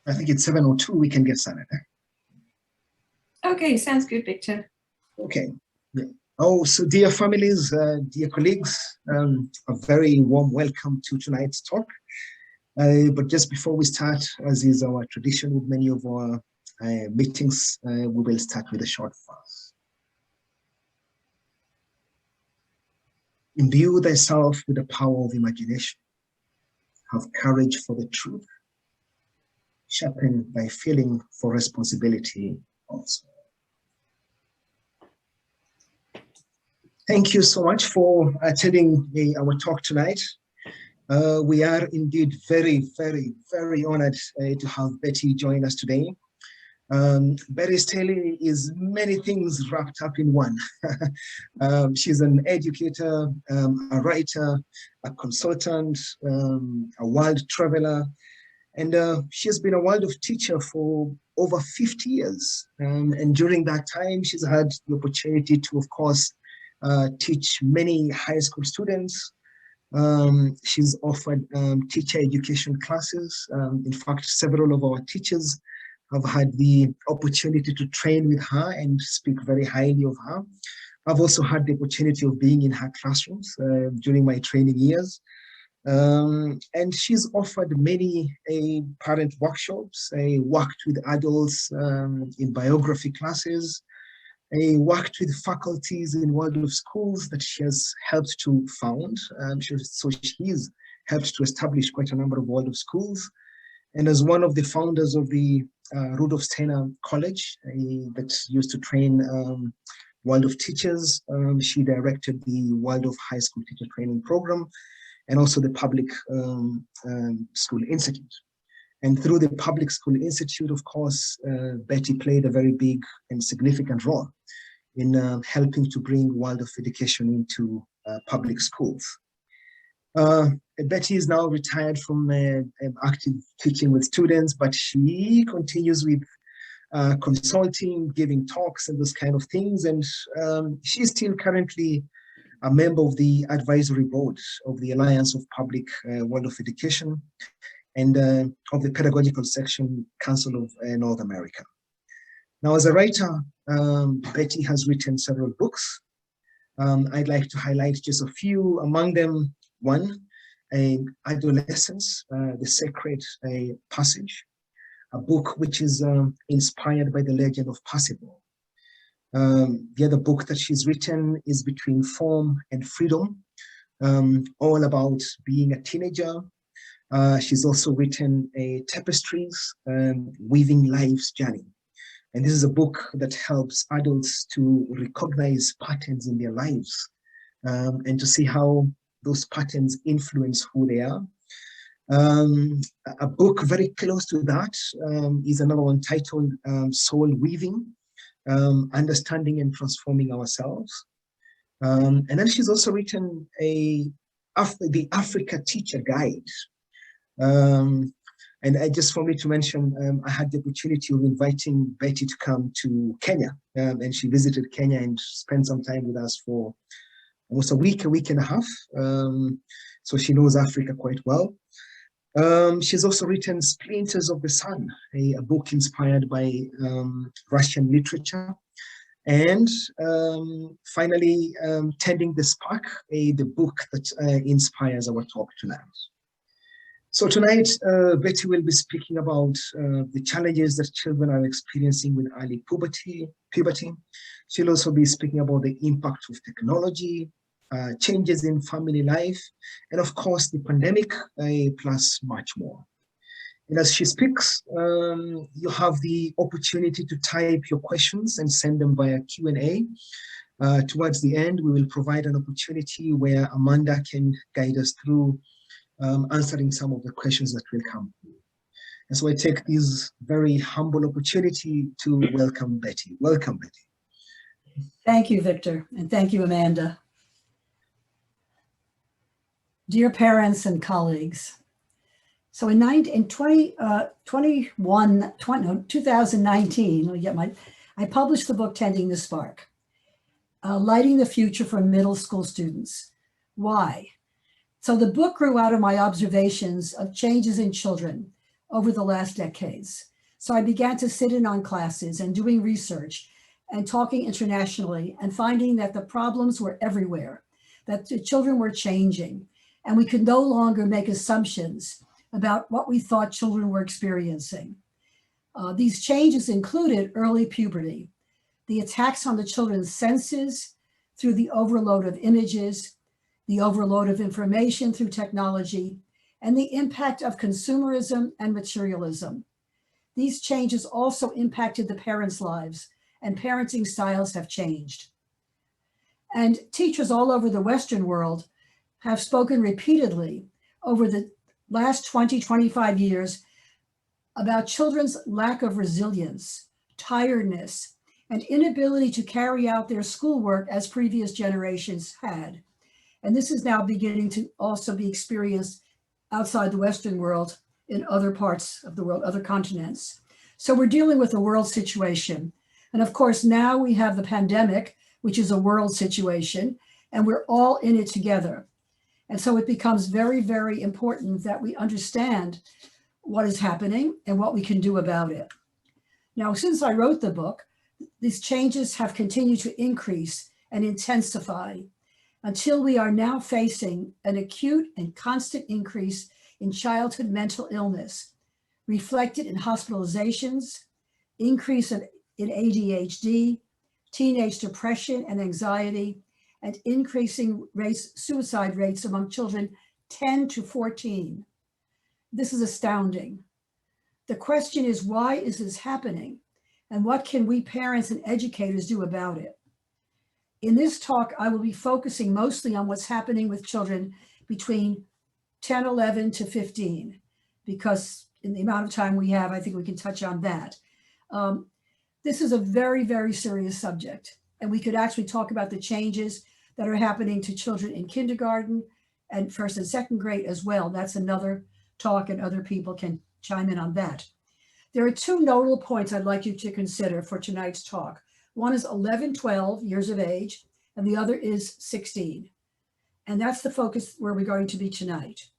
I think it's 7:02. We can get started. Okay, sounds good, Victor. Okay. Yeah. Oh, so dear families, dear colleagues, a very warm welcome to tonight's talk. But just before we start, as is our tradition with many of our meetings, we will start with a short fast. Imbue thyself with the power of imagination. Have courage for the truth. Sharpen thy feeling for responsibility also. Thank you so much for attending our talk tonight. We are indeed very, very, very honored to have Betty join us today. Betty Staley is many things wrapped up in one. She's an educator, a writer, a consultant, a world traveler, and she has been a world of teacher for over 50 years. And during that time, she's had the opportunity to, of course, teach many high school students. She's offered teacher education classes. In fact, several of our teachers have had the opportunity to train with her and speak very highly of her. I've also had the opportunity of being in her classrooms during my training years. And she's offered many parent workshops, worked with adults in biography classes, worked with faculties in world of schools that she has helped to found. So she's helped to establish quite a number of world of schools. And as one of the founders of the Rudolf Steiner College that used to train world of teachers, she directed the World of High School Teacher Training Program and also the Public School Institute. And through the Public School Institute, of course, Betty played a very big and significant role in helping to bring world of education into public schools. Betty is now retired from active teaching with students, but she continues with consulting, giving talks and those kind of things. And she's still currently a member of the advisory board of the Alliance of Public World of Education and of the Pedagogical Section Council of North America. Now, as a writer, Betty has written several books. I'd like to highlight just a few, among them, one, Adolescence, the Sacred Passage, a book which is inspired by the legend of Percival. The other book that she's written is Between Form and Freedom, all about being a teenager. She's also written Tapestries, Weaving Life's Journey. And this is a book that helps adults to recognize patterns in their lives and to see how those patterns influence who they are. A book very close to that is another one titled Soul Weaving, Understanding and Transforming Ourselves. And then she's also written the Africa Teacher Guide. And just for me to mention, I had the opportunity of inviting Betty to come to Kenya, and she visited Kenya and spent some time with us for almost a week and a half. So she knows Africa quite well. She's also written Splinters of the Sun, a book inspired by Russian literature. And finally, Tending the Spark, the book that inspires our talk tonight. So tonight, Betty will be speaking about the challenges that children are experiencing with early puberty. She'll also be speaking about the impact of technology, changes in family life, and of course the pandemic, plus much more. And as she speaks, you have the opportunity to type your questions and send them via Q&A. Towards the end, we will provide an opportunity where Amanda can guide us through answering some of the questions that will come. And so I take this very humble opportunity to welcome Betty. Welcome, Betty. Thank you, Victor, and thank you, Amanda. Dear parents and colleagues, so in 2019, I published the book Tending the Spark, Lighting the Future for Middle School Students. Why? So the book grew out of my observations of changes in children over the last decades. So I began to sit in on classes and doing research and talking internationally and finding that the problems were everywhere, that the children were changing, and we could no longer make assumptions about what we thought children were experiencing. These changes included early puberty, the attacks on the children's senses through the overload of images, the overload of information through technology, and the impact of consumerism and materialism. These changes also impacted the parents' lives, and parenting styles have changed. And teachers all over the Western world have spoken repeatedly over the last 20, 25 years about children's lack of resilience, tiredness, and inability to carry out their schoolwork as previous generations had. And this is now beginning to also be experienced outside the Western world in other parts of the world, other continents. So we're dealing with a world situation. And of course, now we have the pandemic, which is a world situation, and we're all in it together. And so it becomes very, very important that we understand what is happening and what we can do about it. Now, since I wrote the book, these changes have continued to increase and intensify until we are now facing an acute and constant increase in childhood mental illness, reflected in hospitalizations, increase in ADHD, teenage depression and anxiety, and increasing suicide rates among children 10 to 14. This is astounding. The question is, why is this happening? And what can we parents and educators do about it? In this talk, I will be focusing mostly on what's happening with children between 10, 11 to 15, because in the amount of time we have, I think we can touch on that. This is a very, very serious subject, and we could actually talk about the changes that are happening to children in kindergarten and first and second grade as well. That's another talk, and other people can chime in on that. There are two nodal points I'd like you to consider for tonight's talk. One is 11, 12 years of age, and the other is 16. And that's the focus where we're going to be tonight.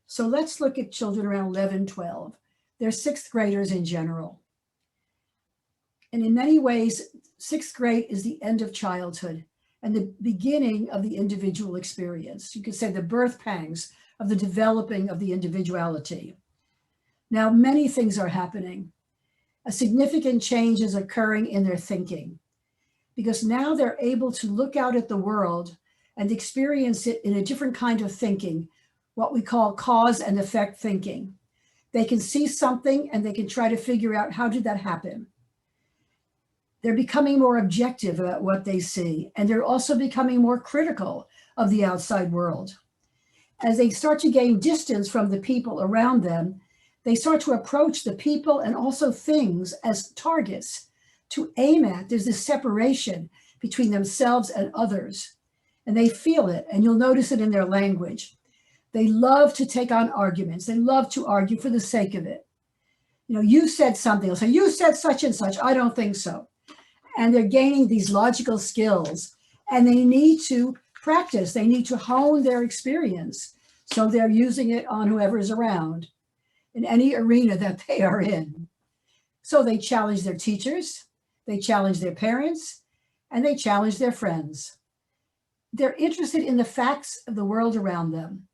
So let's look at children around 11, 12. They're sixth graders in general. And in many ways, sixth grade is the end of childhood and the beginning of the individual experience. You could say the birth pangs of the developing of the individuality. Now, many things are happening. A significant change is occurring in their thinking, because now they're able to look out at the world and experience it in a different kind of thinking, what we call cause and effect thinking. They can see something and they can try to figure out, how did that happen? They're becoming more objective about what they see, and they're also becoming more critical of the outside world. As they start to gain distance from the people around them, they start to approach the people and also things as targets to aim at. There's this separation between themselves and others, and they feel it, and you'll notice it in their language. They love to take on arguments. They love to argue for the sake of it. You know, you said something, they'll say, you said such and such, I don't think so. And they're gaining these logical skills, and they need to practice. They need to hone their experience. So they're using it on whoever is around in any arena that they are in. So they challenge their teachers, they challenge their parents, and they challenge their friends. They're interested in the facts of the world around them.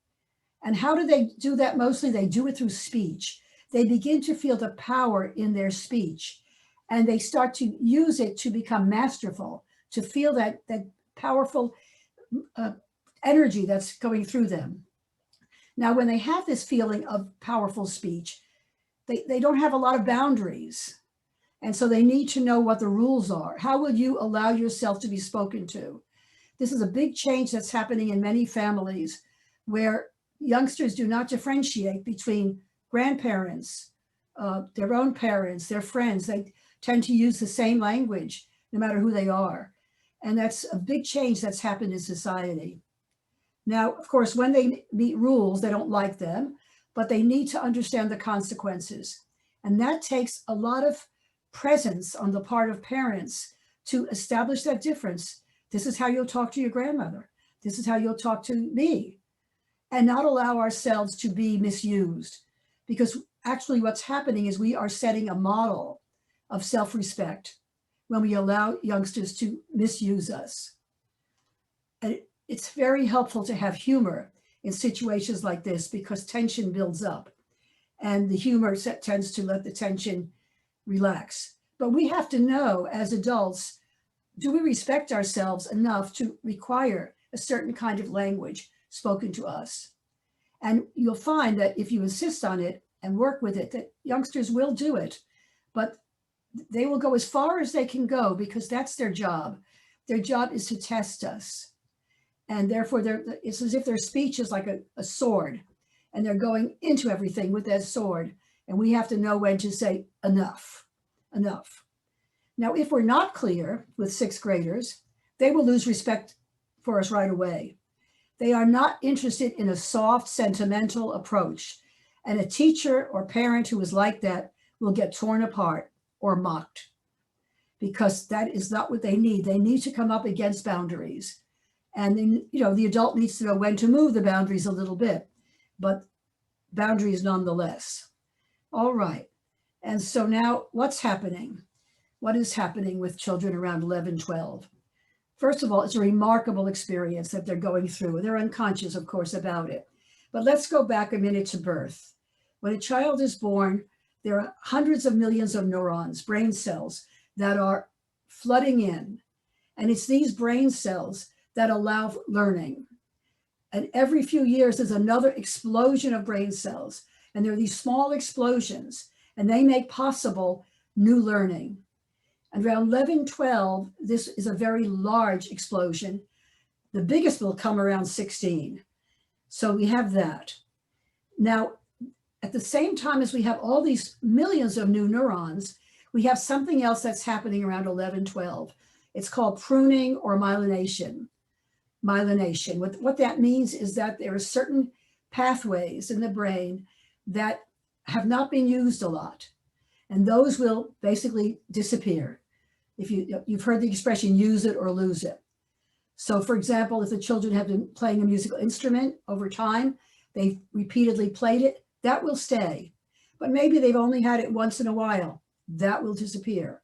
And how do they do that? Mostly they do it through speech. They begin to feel the power in their speech, and they start to use it to become masterful, to feel that powerful energy that's going through them. Now, when they have this feeling of powerful speech, they don't have a lot of boundaries. And so they need to know what the rules are. How will you allow yourself to be spoken to? This is a big change that's happening in many families, where youngsters do not differentiate between grandparents, their own parents, their friends. They tend to use the same language, no matter who they are. And that's a big change that's happened in society. Now, of course, when they meet rules, they don't like them, but they need to understand the consequences. And that takes a lot of presence on the part of parents to establish that difference. This is how you'll talk to your grandmother. This is how you'll talk to me. And not allow ourselves to be misused. Because actually what's happening is we are setting a model of self-respect when we allow youngsters to misuse us. And it's very helpful to have humor in situations like this because tension builds up and the humor tends to let the tension relax. But we have to know as adults, do we respect ourselves enough to require a certain kind of language spoken to us? And you'll find that if you insist on it and work with it, that youngsters will do it, but they will go as far as they can go because that's their job. Their job is to test us. And therefore, it's as if their speech is like a sword, and they're going into everything with that sword. And we have to know when to say enough, enough. Now, if we're not clear with sixth graders, they will lose respect for us right away. They are not interested in a soft, sentimental approach. And a teacher or parent who is like that will get torn apart or mocked because that is not what they need. They need to come up against boundaries. And then, the adult needs to know when to move the boundaries a little bit, but boundaries nonetheless. All right. And so now what's happening? What is happening with children around 11, 12? First of all, it's a remarkable experience that they're going through. They're unconscious, of course, about it. But let's go back a minute to birth. When a child is born, there are hundreds of millions of neurons, brain cells, that are flooding in. And it's these brain cells that allow learning. And every few years, there's another explosion of brain cells. And there are these small explosions, and they make possible new learning. And around 11, 12, this is a very large explosion. The biggest will come around 16. So we have that. Now, at the same time as we have all these millions of new neurons, we have something else that's happening around 11, 12. It's called pruning or myelination. What that means is that there are certain pathways in the brain that have not been used a lot, and those will basically disappear. If you've heard the expression, use it or lose it. So for example, if the children have been playing a musical instrument over time, they've repeatedly played it, that will stay. But maybe they've only had it once in a while, that will disappear.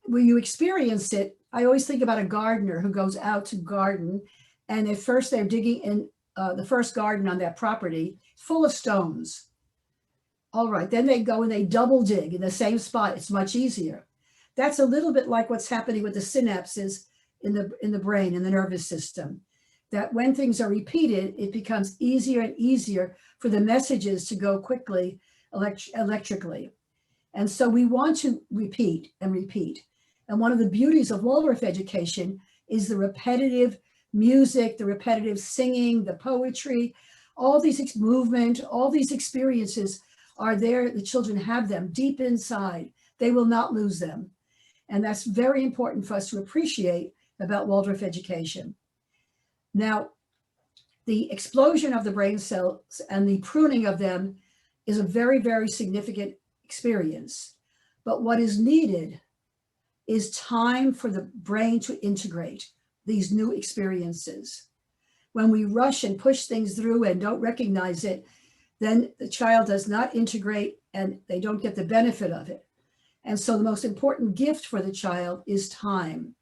When you experience it, I always think about a gardener who goes out to garden, and at first they're digging in the first garden on that property, full of stones. All right, then they go and they double dig in the same spot. It's much easier. That's a little bit like what's happening with the synapses in the brain, in the nervous system. That when things are repeated, it becomes easier and easier for the messages to go quickly electrically. And so we want to repeat and repeat. And one of the beauties of Waldorf education is the repetitive music, the repetitive singing, the poetry, all these movement, all these experiences are there. The children have them deep inside. They will not lose them. And that's very important for us to appreciate about Waldorf education. Now, the explosion of the brain cells and the pruning of them is a very, very significant experience. But what is needed is time for the brain to integrate these new experiences. When we rush and push things through and don't recognize it, then the child does not integrate and they don't get the benefit of it. And so the most important gift for the child is time.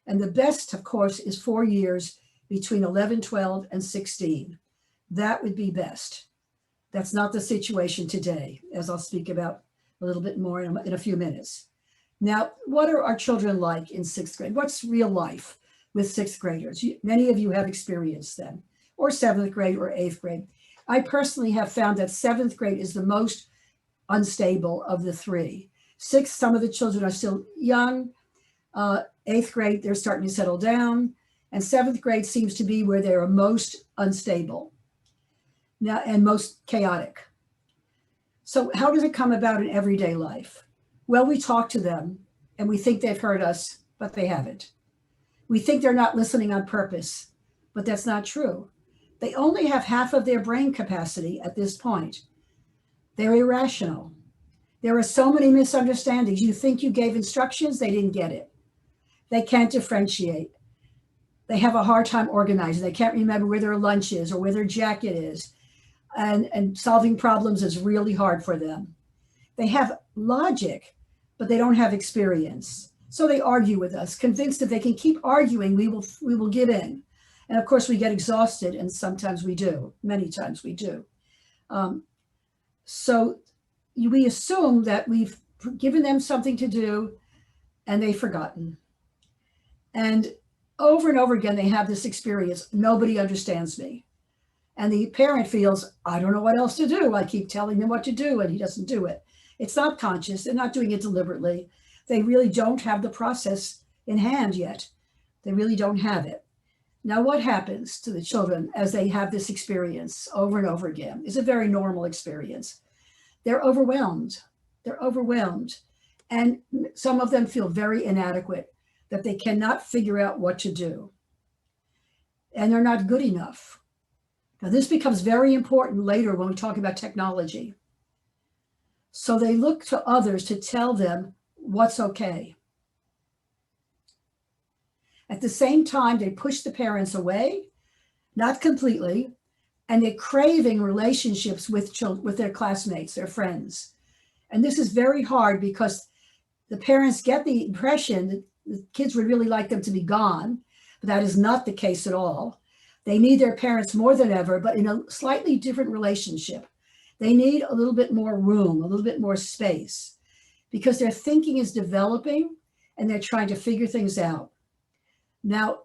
And the best, of course, is 4 years between 11, 12, and 16. That would be best. That's not the situation today, as I'll speak about a little bit more in a few minutes. Now, what are our children like in sixth grade? What's real life with sixth graders? Many of you have experienced them, or seventh grade or eighth grade. I personally have found that seventh grade is the most unstable of the three. Sixth, some of the children are still young. Eighth grade, they're starting to settle down. And seventh grade seems to be where they are most unstable now and most chaotic. So how does it come about in everyday life? Well, we talk to them and we think they've heard us, but they haven't. We think they're not listening on purpose, but that's not true. They only have half of their brain capacity at this point. They're irrational. There are so many misunderstandings. You think you gave instructions, they didn't get it. They can't differentiate. They have a hard time organizing. They can't remember where their lunch is or where their jacket is. and solving problems is really hard for them. They have logic, but they don't have experience. So they argue with us, convinced if they can keep arguing, we will give in. And of course, we get exhausted, and sometimes we do. Many times we do. Um, so we assume that we've given them something to do, and they've forgotten. And over again, they have this experience. Nobody understands me. And the parent feels, I don't know what else to do. I keep telling him what to do, and he doesn't do it. It's not conscious. They're not doing it deliberately. They really don't have the process in hand yet. They really don't have it. Now, what happens to the children as they have this experience over and over again? It's a very normal experience. They're overwhelmed. They're overwhelmed. And some of them feel very inadequate, that they cannot figure out what to do. And they're not good enough. Now, this becomes very important later when we talk about technology. So they look to others to tell them what's okay. At the same time, they push the parents away, not completely, and they're craving relationships with their classmates, their friends. And this is very hard because the parents get the impression that the kids would really like them to be gone, but that is not the case at all. They need their parents more than ever, but in a slightly different relationship. They need a little bit more room, a little bit more space, because their thinking is developing and they're trying to figure things out. Now,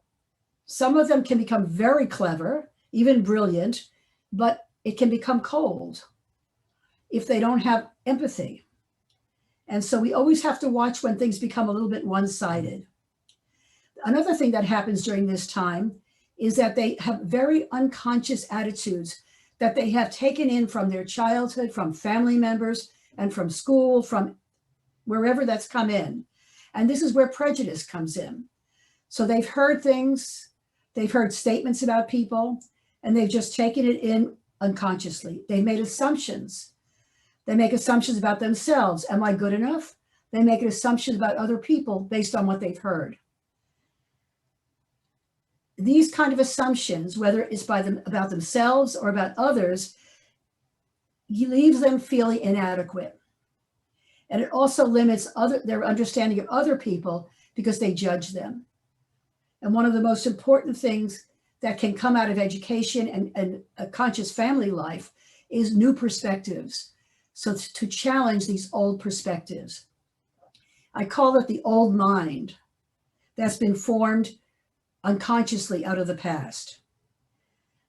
some of them can become very clever, even brilliant, but it can become cold if they don't have empathy. And so we always have to watch when things become a little bit one-sided. Another thing that happens during this time is that they have very unconscious attitudes that they have taken in from their childhood, from family members, and from school, from wherever that's come in. And this is where prejudice comes in. So they've heard things, they've heard statements about people, and they've just taken it in unconsciously. They've made assumptions. They make assumptions about themselves. Am I good enough? They make assumptions about other people based on what they've heard. These kind of assumptions, whether it's about themselves or about others, leaves them feeling inadequate. And it also limits their understanding of other people because they judge them. And one of the most important things that can come out of education and a conscious family life is new perspectives. So to challenge these old perspectives. I call it the old mind that's been formed unconsciously out of the past.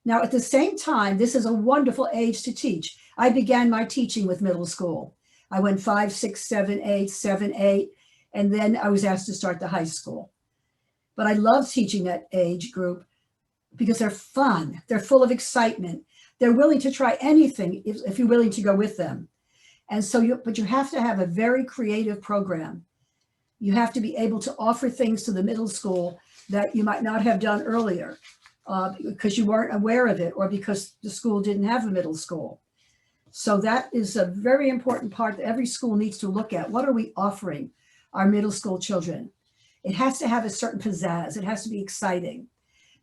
Now, at the same time, this is a wonderful age to teach. I began my teaching with middle school. I went 5, 6, 7, 8, 7, 8, and then I was asked to start the high school. But I love teaching that age group because they're fun. They're full of excitement. They're willing to try anything if you're willing to go with them. And so, but you have to have a very creative program. You have to be able to offer things to the middle school that you might not have done earlier because you weren't aware of it or because the school didn't have a middle school. So that is a very important part that every school needs to look at. What are we offering our middle school children? It has to have a certain pizzazz. It has to be exciting.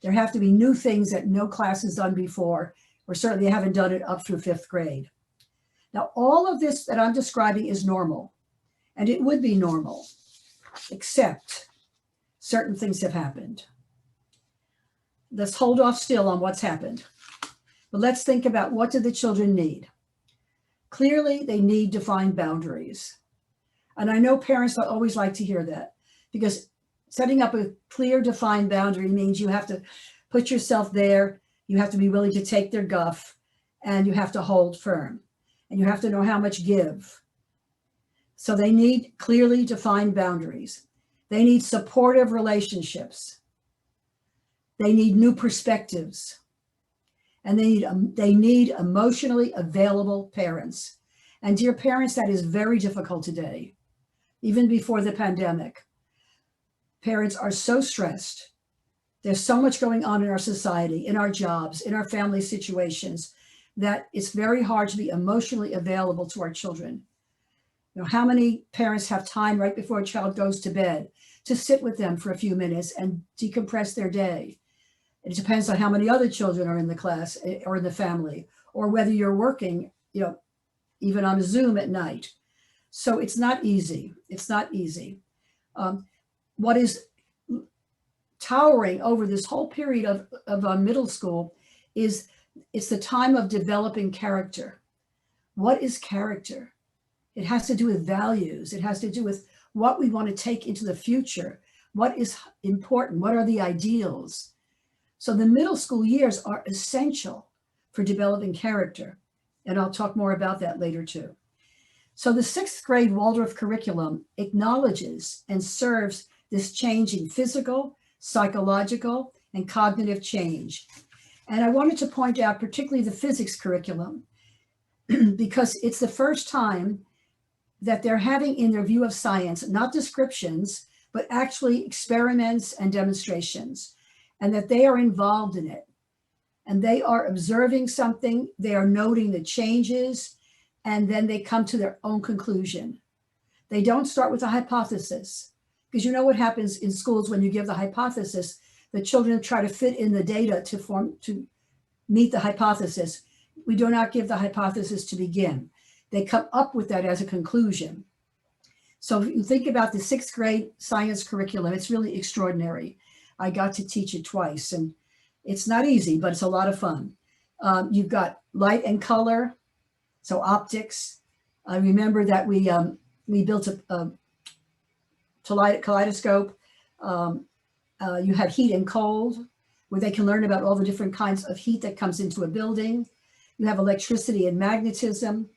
There have to be new things that no class has done before, or certainly haven't done it up through 5th grade. Now, all of this that I'm describing is normal, and it would be normal, except certain things have happened. Let's hold off still on what's happened. But let's think about, what do the children need? Clearly, they need defined boundaries. And I know parents don't always like to hear that, because setting up a clear, defined boundary means you have to put yourself there, you have to be willing to take their guff, and you have to hold firm, and you have to know how much give. So they need clearly defined boundaries. They need supportive relationships. They need new perspectives. And they need emotionally available parents. And dear parents, that is very difficult today, even before the pandemic. Parents are so stressed. There's so much going on in our society, in our jobs, in our family situations, that it's very hard to be emotionally available to our children. You know, how many parents have time right before a child goes to bed to sit with them for a few minutes and decompress their day? It depends on how many other children are in the class or in the family, or whether you're working, even on a Zoom at night. So it's not easy. It's not easy. What is towering over this whole period of middle school is it's the time of developing character. What is character? It has to do with values. It has to do with what we want to take into the future. What is important? What are the ideals? So the middle school years are essential for developing character. And I'll talk more about that later too. So the 6th grade Waldorf curriculum acknowledges and serves this change in physical, psychological, and cognitive change. And I wanted to point out particularly the physics curriculum because it's the first time that they're having in their view of science, not descriptions, but actually experiments and demonstrations, and that they are involved in it. And they are observing something, they are noting the changes, and then they come to their own conclusion. They don't start with a hypothesis, because you know what happens in schools when you give the hypothesis, the children try to fit in the data to meet the hypothesis. We do not give the hypothesis to begin. They come up with that as a conclusion. So if you think about the 6th grade science curriculum, it's really extraordinary. I got to teach it twice, and it's not easy, but it's a lot of fun. You've got light and color, so optics. I remember that we built a kaleidoscope. You had heat and cold, where they can learn about all the different kinds of heat that comes into a building. You have electricity and magnetism.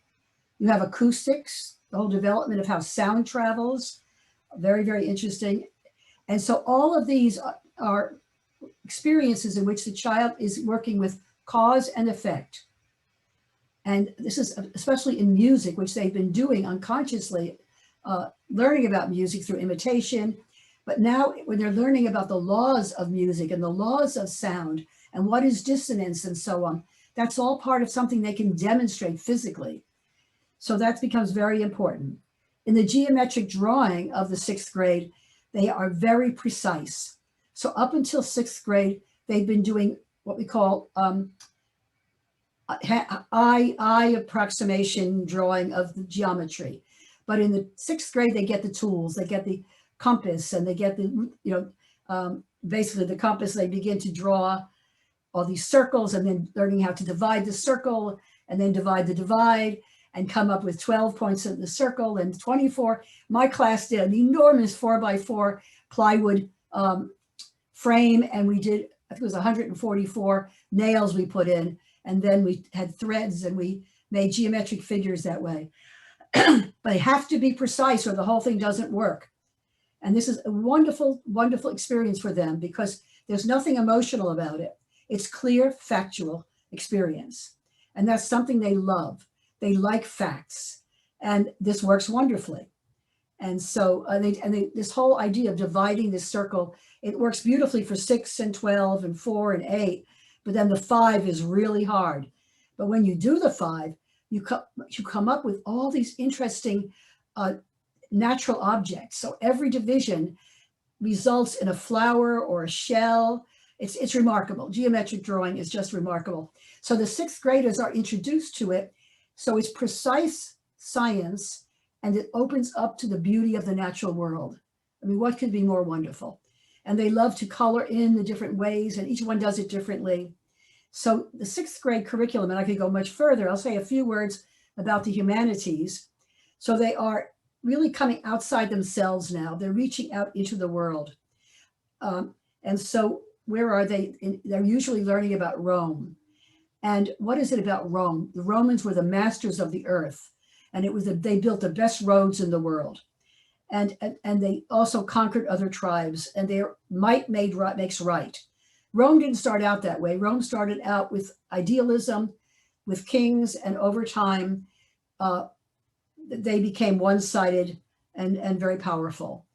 You have acoustics, the whole development of how sound travels. Very, very interesting. And so all of these are experiences in which the child is working with cause and effect. And this is especially in music, which they've been doing unconsciously, learning about music through imitation. But now when they're learning about the laws of music and the laws of sound and what is dissonance and so on, that's all part of something they can demonstrate physically. So that becomes very important. In the geometric drawing of the 6th grade, they are very precise. So up until 6th grade, they've been doing what we call eye approximation drawing of the geometry. But in the 6th grade, they get the tools, they get the compass, and they get the, basically the compass, they begin to draw all these circles and then learning how to divide the circle and then divide the divide and come up with 12 points in the circle and 24. My class did an enormous 4x4 plywood frame, and we did, I think it was 144 nails we put in, and then we had threads and we made geometric figures that way. But they have to be precise or the whole thing doesn't work. And this is a wonderful, wonderful experience for them because there's nothing emotional about it. It's clear, factual experience. And that's something they love. They like facts. And this works wonderfully. And so this whole idea of dividing this circle, it works beautifully for 6 and 12 and 4 and 8, but then the 5 is really hard. But when you do the 5, you come up with all these interesting natural objects. So every division results in a flower or a shell. It's remarkable. Geometric drawing is just remarkable. So the 6th graders are introduced to it. So it's precise science, and it opens up to the beauty of the natural world. I mean, what could be more wonderful? And they love to color in the different ways, and each one does it differently. So the 6th grade curriculum, and I could go much further, I'll say a few words about the humanities. So they are really coming outside themselves now. They're reaching out into the world. And so where are they? They're usually learning about Rome. And what is it about Rome? The Romans were the masters of the earth, and they built the best roads in the world. And they also conquered other tribes, and their might makes right. Rome didn't start out that way. Rome started out with idealism, with kings, and over time, they became one-sided and very powerful.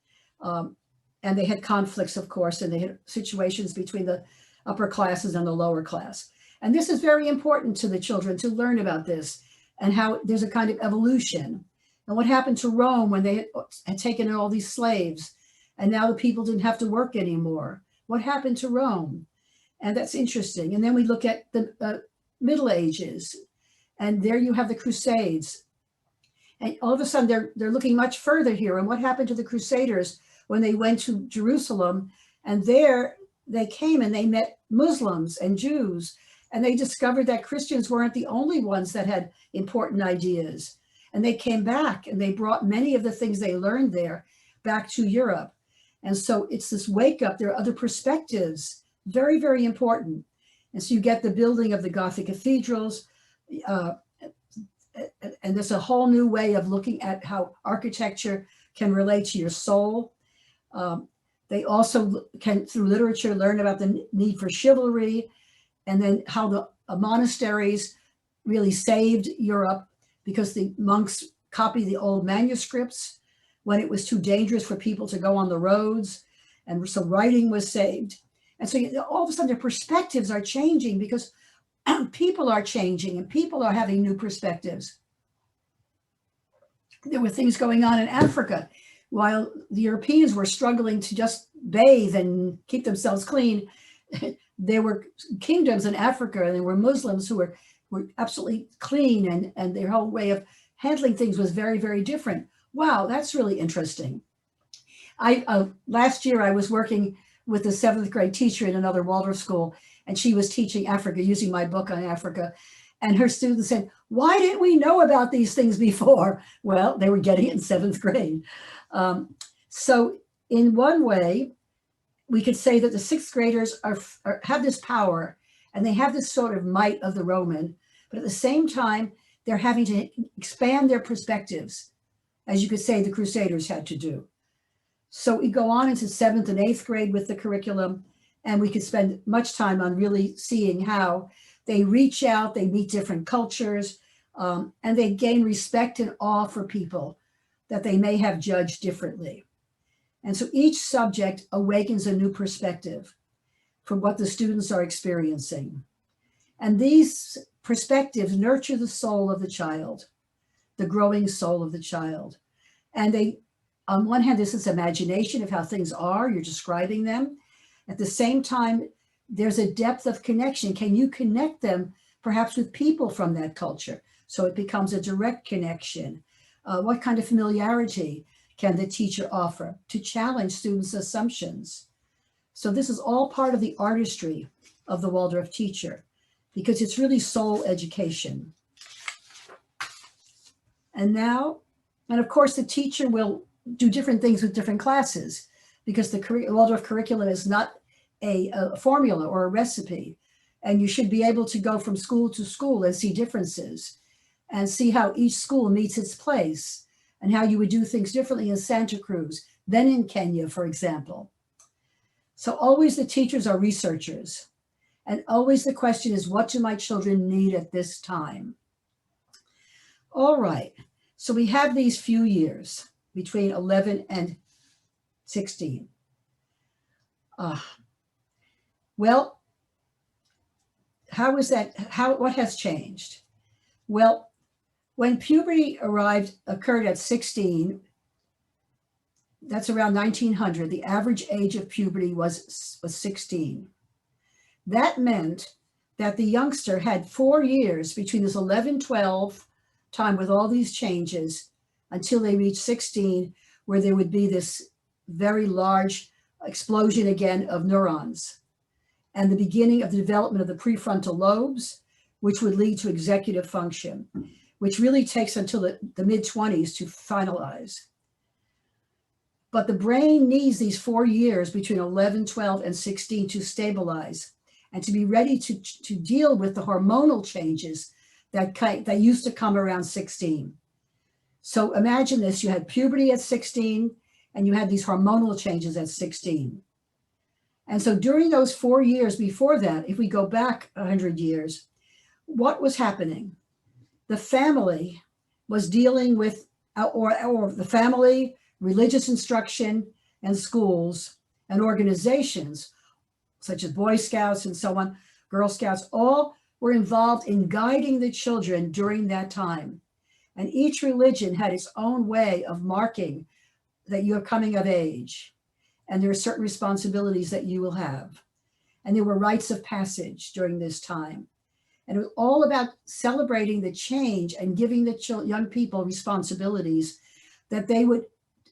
And they had conflicts, of course, and they had situations between the upper classes and the lower class. And this is very important to the children to learn about this and how there's a kind of evolution. And what happened to Rome when they had taken in all these slaves and now the people didn't have to work anymore? What happened to Rome? And that's interesting. And then we look at the Middle Ages. And there you have the Crusades. And all of a sudden they're looking much further here. And what happened to the Crusaders when they went to Jerusalem? And there they came and they met Muslims and Jews, and they discovered that Christians weren't the only ones that had important ideas. And they came back and they brought many of the things they learned there back to Europe. And so it's this wake up. There are other perspectives, very, very important. And so you get the building of the Gothic cathedrals, and there's a whole new way of looking at how architecture can relate to your soul. They also can, through literature, learn about the need for chivalry, and then how the monasteries really saved Europe because the monks copied the old manuscripts when it was too dangerous for people to go on the roads. And so writing was saved. And so all of a sudden their perspectives are changing because people are changing and people are having new perspectives. There were things going on in Africa while the Europeans were struggling to just bathe and keep themselves clean. There were kingdoms in Africa, and there were Muslims who were absolutely clean, and their whole way of handling things was very, very different. Wow, that's really interesting. Last year I was working with a 7th grade teacher in another Waldorf school, and she was teaching Africa using my book on Africa. And her students said, why didn't we know about these things before? Well, they were getting it in 7th grade. So in one way, we could say that the 6th graders have this power, and they have this sort of might of the Roman, but at the same time, they're having to expand their perspectives, as you could say the Crusaders had to do. So we go on into 7th and 8th grade with the curriculum, and we could spend much time on really seeing how they reach out, they meet different cultures, and they gain respect and awe for people that they may have judged differently. And so each subject awakens a new perspective for what the students are experiencing. And these perspectives nurture the soul of the child, the growing soul of the child. And they, on one hand, this is imagination of how things are, you're describing them. At the same time, there's a depth of connection. Can you connect them perhaps with people from that culture? So it becomes a direct connection. What kind of familiarity can the teacher offer to challenge students' assumptions? So this is all part of the artistry of the Waldorf teacher, because it's really soul education. And now, and of course, the teacher will do different things with different classes, because the Waldorf curriculum is not a formula or a recipe. And you should be able to go from school to school and see differences and see how each school meets its place and how you would do things differently in Santa Cruz than in Kenya, for example. So always the teachers are researchers. And always the question is, what do my children need at this time? All right. So we have these few years between 11 and 16. Well, how is that? What has changed? Well, when puberty occurred at 16, that's around 1900, the average age of puberty was 16. That meant that the youngster had 4 years between this 11, 12 time with all these changes until they reached 16, where there would be this very large explosion again of neurons and the beginning of the development of the prefrontal lobes, which would lead to executive function, which really takes until the mid-20s to finalize. But the brain needs these 4 years between 11, 12, and 16 to stabilize and to be ready to deal with the hormonal changes that used to come around 16. So imagine this, you had puberty at 16 and you had these hormonal changes at 16. And so during those 4 years before that, if we go back 100 years, what was happening? The family was dealing with, or the family, religious instruction, and schools and organizations, such as Boy Scouts and so on, Girl Scouts, all were involved in guiding the children during that time. And each religion had its own way of marking that you're coming of age. And there are certain responsibilities that you will have. And there were rites of passage during this time. And it was all about celebrating the change and giving the young people responsibilities that they would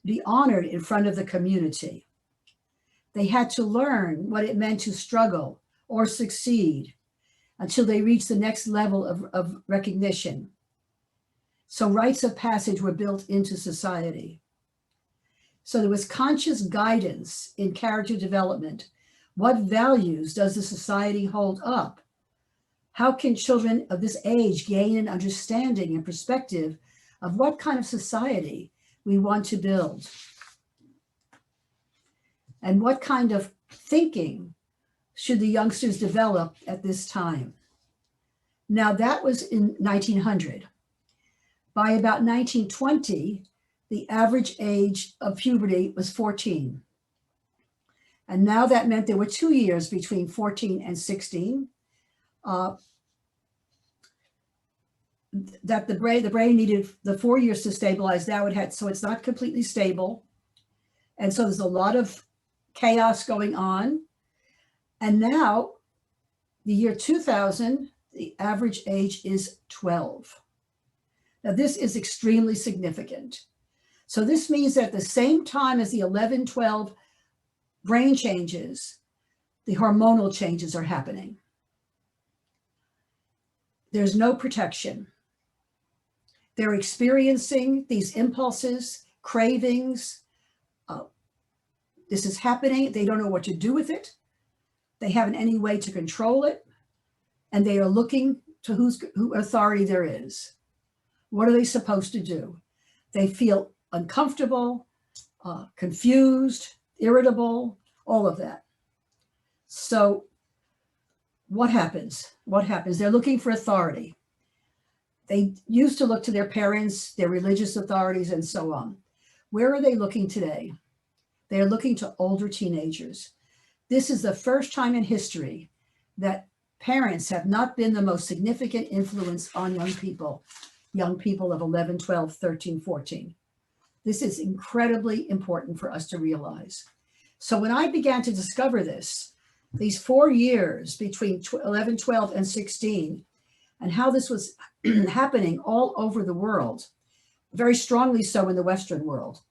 be honored in front of the community. They had to learn what it meant to struggle or succeed until they reached the next level of recognition. So rites of passage were built into society. So there was conscious guidance in character development. What values does the society hold up? How can children of this age gain an understanding and perspective of what kind of society we want to build? And what kind of thinking should the youngsters develop at this time? Now that was in 1900. By about 1920, the average age of puberty was 14. And now that meant there were 2 years between 14 and 16. That the brain needed the 4 years to stabilize. Now it had, so it's not completely stable. And so there's a lot of chaos going on. And now, the year 2000, the average age is 12. Now, this is extremely significant. So this means that at the same time as the 11, 12 brain changes, the hormonal changes are happening. There's no protection. They're experiencing these impulses, cravings. This is happening. They don't know what to do with it. They haven't any way to control it. And they are looking to who authority there is. What are they supposed to do? They feel uncomfortable, confused, irritable, all of that. So what happens? What happens? They're looking for authority. They used to look to their parents, their religious authorities, and so on. Where are they looking today? They are looking to older teenagers. This is the first time in history that parents have not been the most significant influence on young people of 11, 12, 13, 14. This is incredibly important for us to realize. So when I began to discover this, these 4 years between 11, 12, and 16, and how this was happening all over the world, very strongly so in the Western world,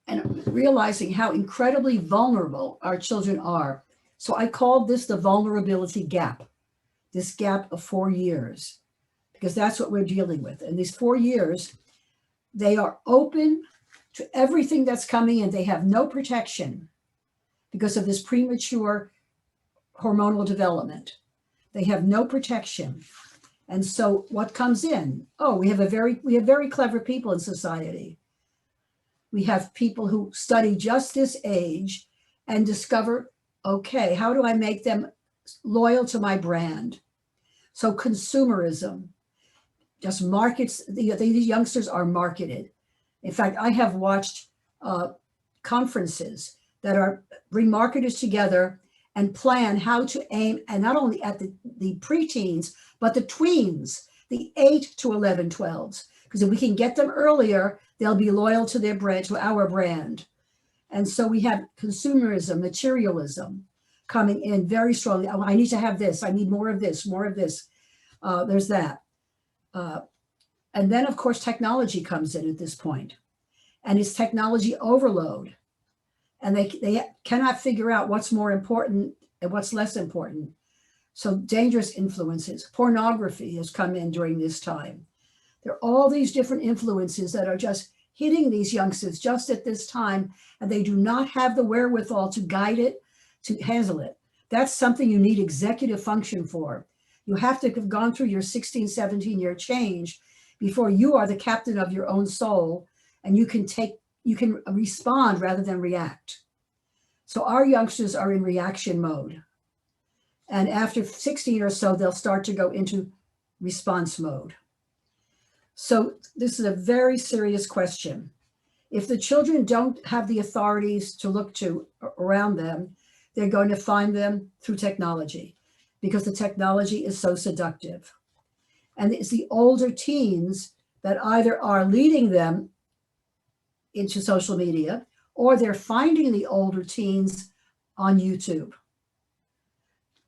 and realizing how incredibly vulnerable our children are. So I called this the vulnerability gap, this gap of 4 years, because that's what we're dealing with. And these 4 years, they are open to everything that's coming in. They have no protection because of this premature hormonal development. They have no protection. And so what comes in? Oh, we have very clever people in society. We have people who study just this age and discover, okay, how do I make them loyal to my brand? So consumerism just markets, these youngsters are marketed. In fact, I have watched conferences that bring marketers together and plan how to aim, and not only at the preteens, but the tweens, the 8 to 11, 12s. Because if we can get them earlier, they'll be loyal to their brand, to our brand. And so we have consumerism, materialism coming in very strongly. Oh, I need to have this. I need more of this, more of this. There's that. And then, of course, technology comes in at this point. And it's technology overload. And they cannot figure out what's more important and what's less important. So dangerous influences. Pornography has come in during this time. There are all these different influences that are just hitting these youngsters just at this time, and they do not have the wherewithal to guide it, to handle it. That's something you need executive function for. You have to have gone through your 16, 17-year change before you are the captain of your own soul, and you can respond rather than react. So our youngsters are in reaction mode. And after 16 or so, they'll start to go into response mode. So this is a very serious question. If the children don't have the authorities to look to around them, they're going to find them through technology because the technology is so seductive. And it's the older teens that either are leading them into social media or they're finding the older teens on YouTube.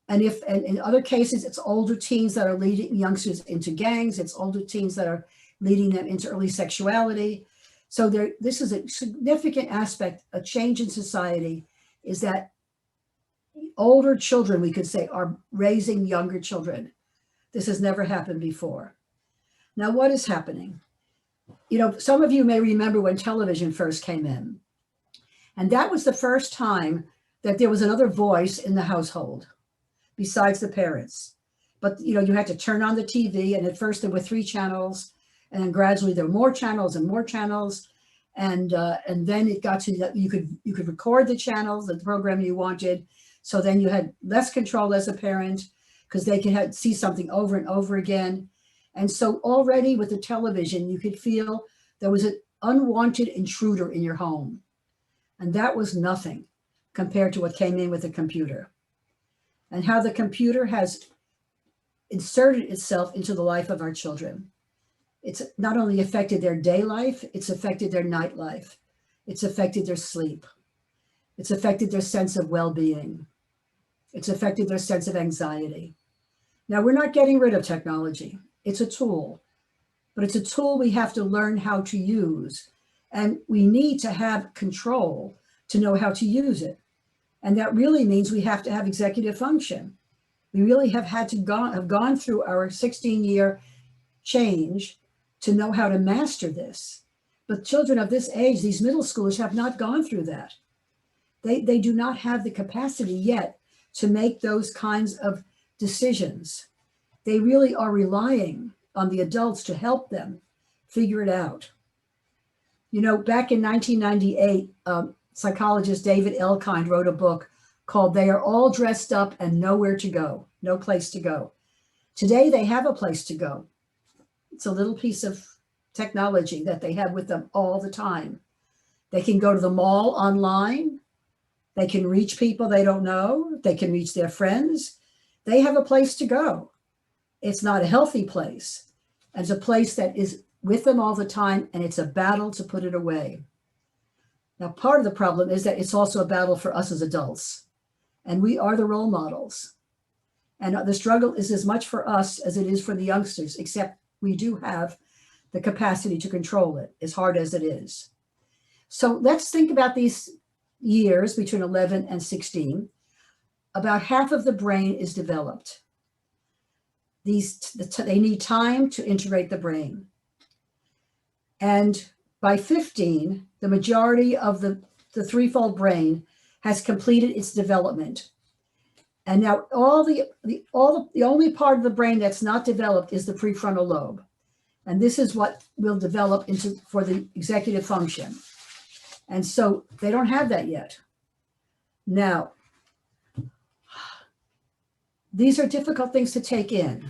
And in other cases, it's older teens that are leading youngsters into gangs. It's older teens that are leading them into early sexuality. So this is a significant aspect, a change in society, is that older children, we could say, are raising younger children. This has never happened before. Now, what is happening? You know, some of you may remember when television first came in. And that was the first time that there was another voice in the household besides the parents. But, you know, you had to turn on the TV, and at first there were 3 channels, and then gradually there were more channels and more channels. And then it got to that you could record the channels, the program you wanted. So then you had less control as a parent because they could see something over and over again. And so already with the television, you could feel there was an unwanted intruder in your home. And that was nothing compared to what came in with the computer. And how the computer has inserted itself into the life of our children. It's not only affected their day life, it's affected their night life. It's affected their sleep. It's affected their sense of well-being. It's affected their sense of anxiety. Now, we're not getting rid of technology. It's a tool, but it's a tool we have to learn how to use. And we need to have control to know how to use it. And that really means we have to have executive function. We really have had to have gone through our 16-year change to know how to master this. But children of this age, these middle schoolers, have not gone through that. They do not have the capacity yet to make those kinds of decisions. They really are relying on the adults to help them figure it out. You know, back in 1998, psychologist David Elkind wrote a book called "They Are All Dressed Up and Nowhere to Go," no place to go. Today, they have a place to go. It's a little piece of technology that they have with them all the time. They can go to the mall online. They can reach people they don't know. They can reach their friends. They have a place to go. It's not a healthy place. It's a place that is with them all the time, and it's a battle to put it away. Now, part of the problem is that it's also a battle for us as adults, and we are the role models. And the struggle is as much for us as it is for the youngsters, except we do have the capacity to control it, as hard as it is. So let's think about these years between 11 and 16. About half of the brain is developed. They need time to integrate the brain. And by 15, the majority of the threefold brain has completed its development. And now the only part of the brain that's not developed is the prefrontal lobe. And this is what will develop for the executive function. And so they don't have that yet. Now, these are difficult things to take in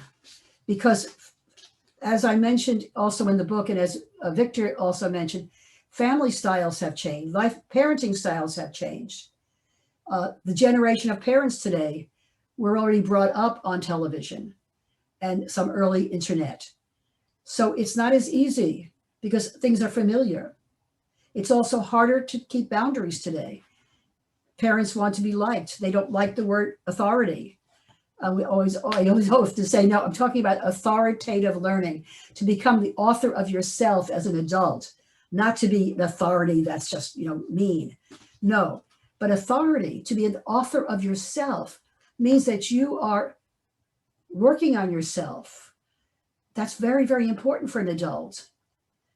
because, as I mentioned also in the book, and as Victor also mentioned, family styles have changed. Parenting styles have changed. The generation of parents today were already brought up on television and some early internet. So it's not as easy because things are familiar. It's also harder to keep boundaries today. Parents want to be liked. They don't like the word authority. I always have to say, no, I'm talking about authoritative learning, to become the author of yourself as an adult, not to be an authority that's just, mean. No, but authority, to be an author of yourself, means that you are working on yourself. That's very, very important for an adult.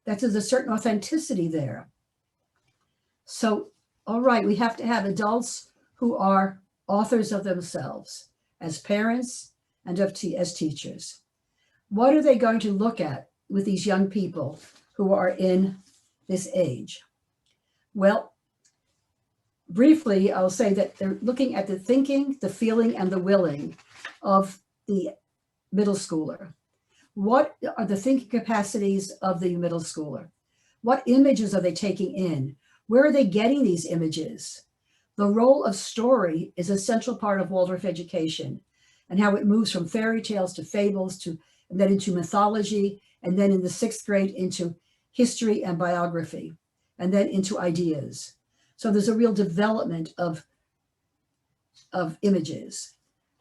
That there's a certain authenticity there. So, all right, we have to have adults who are authors of themselves as parents and as teachers. What are they going to look at with these young people who are in this age? Well, briefly, I'll say that they're looking at the thinking, the feeling, and the willing of the middle schooler. What are the thinking capacities of the middle schooler? What images are they taking in? Where are they getting these images? The role of story is a central part of Waldorf education, and how it moves from fairy tales to fables and then into mythology, and then in the 6th grade into history and biography, and then into ideas. So there's a real development of images.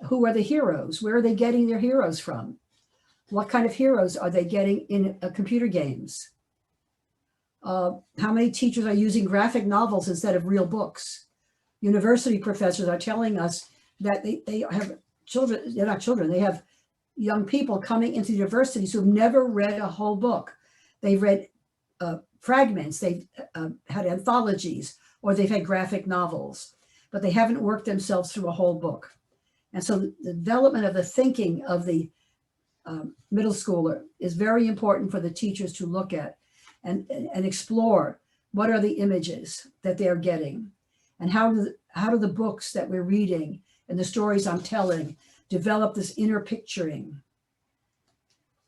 Who are the heroes? Where are they getting their heroes from? What kind of heroes are they getting in computer games? How many teachers are using graphic novels instead of real books? University professors are telling us that they have children, they're not children, they have young people coming into universities who've never read a whole book. They've read fragments, they've had anthologies, or they've had graphic novels, but they haven't worked themselves through a whole book. And so the development of the thinking of the middle schooler is very important for the teachers to look at and explore what are the images that they're getting, and how do the books that we're reading and the stories I'm telling develop this inner picturing.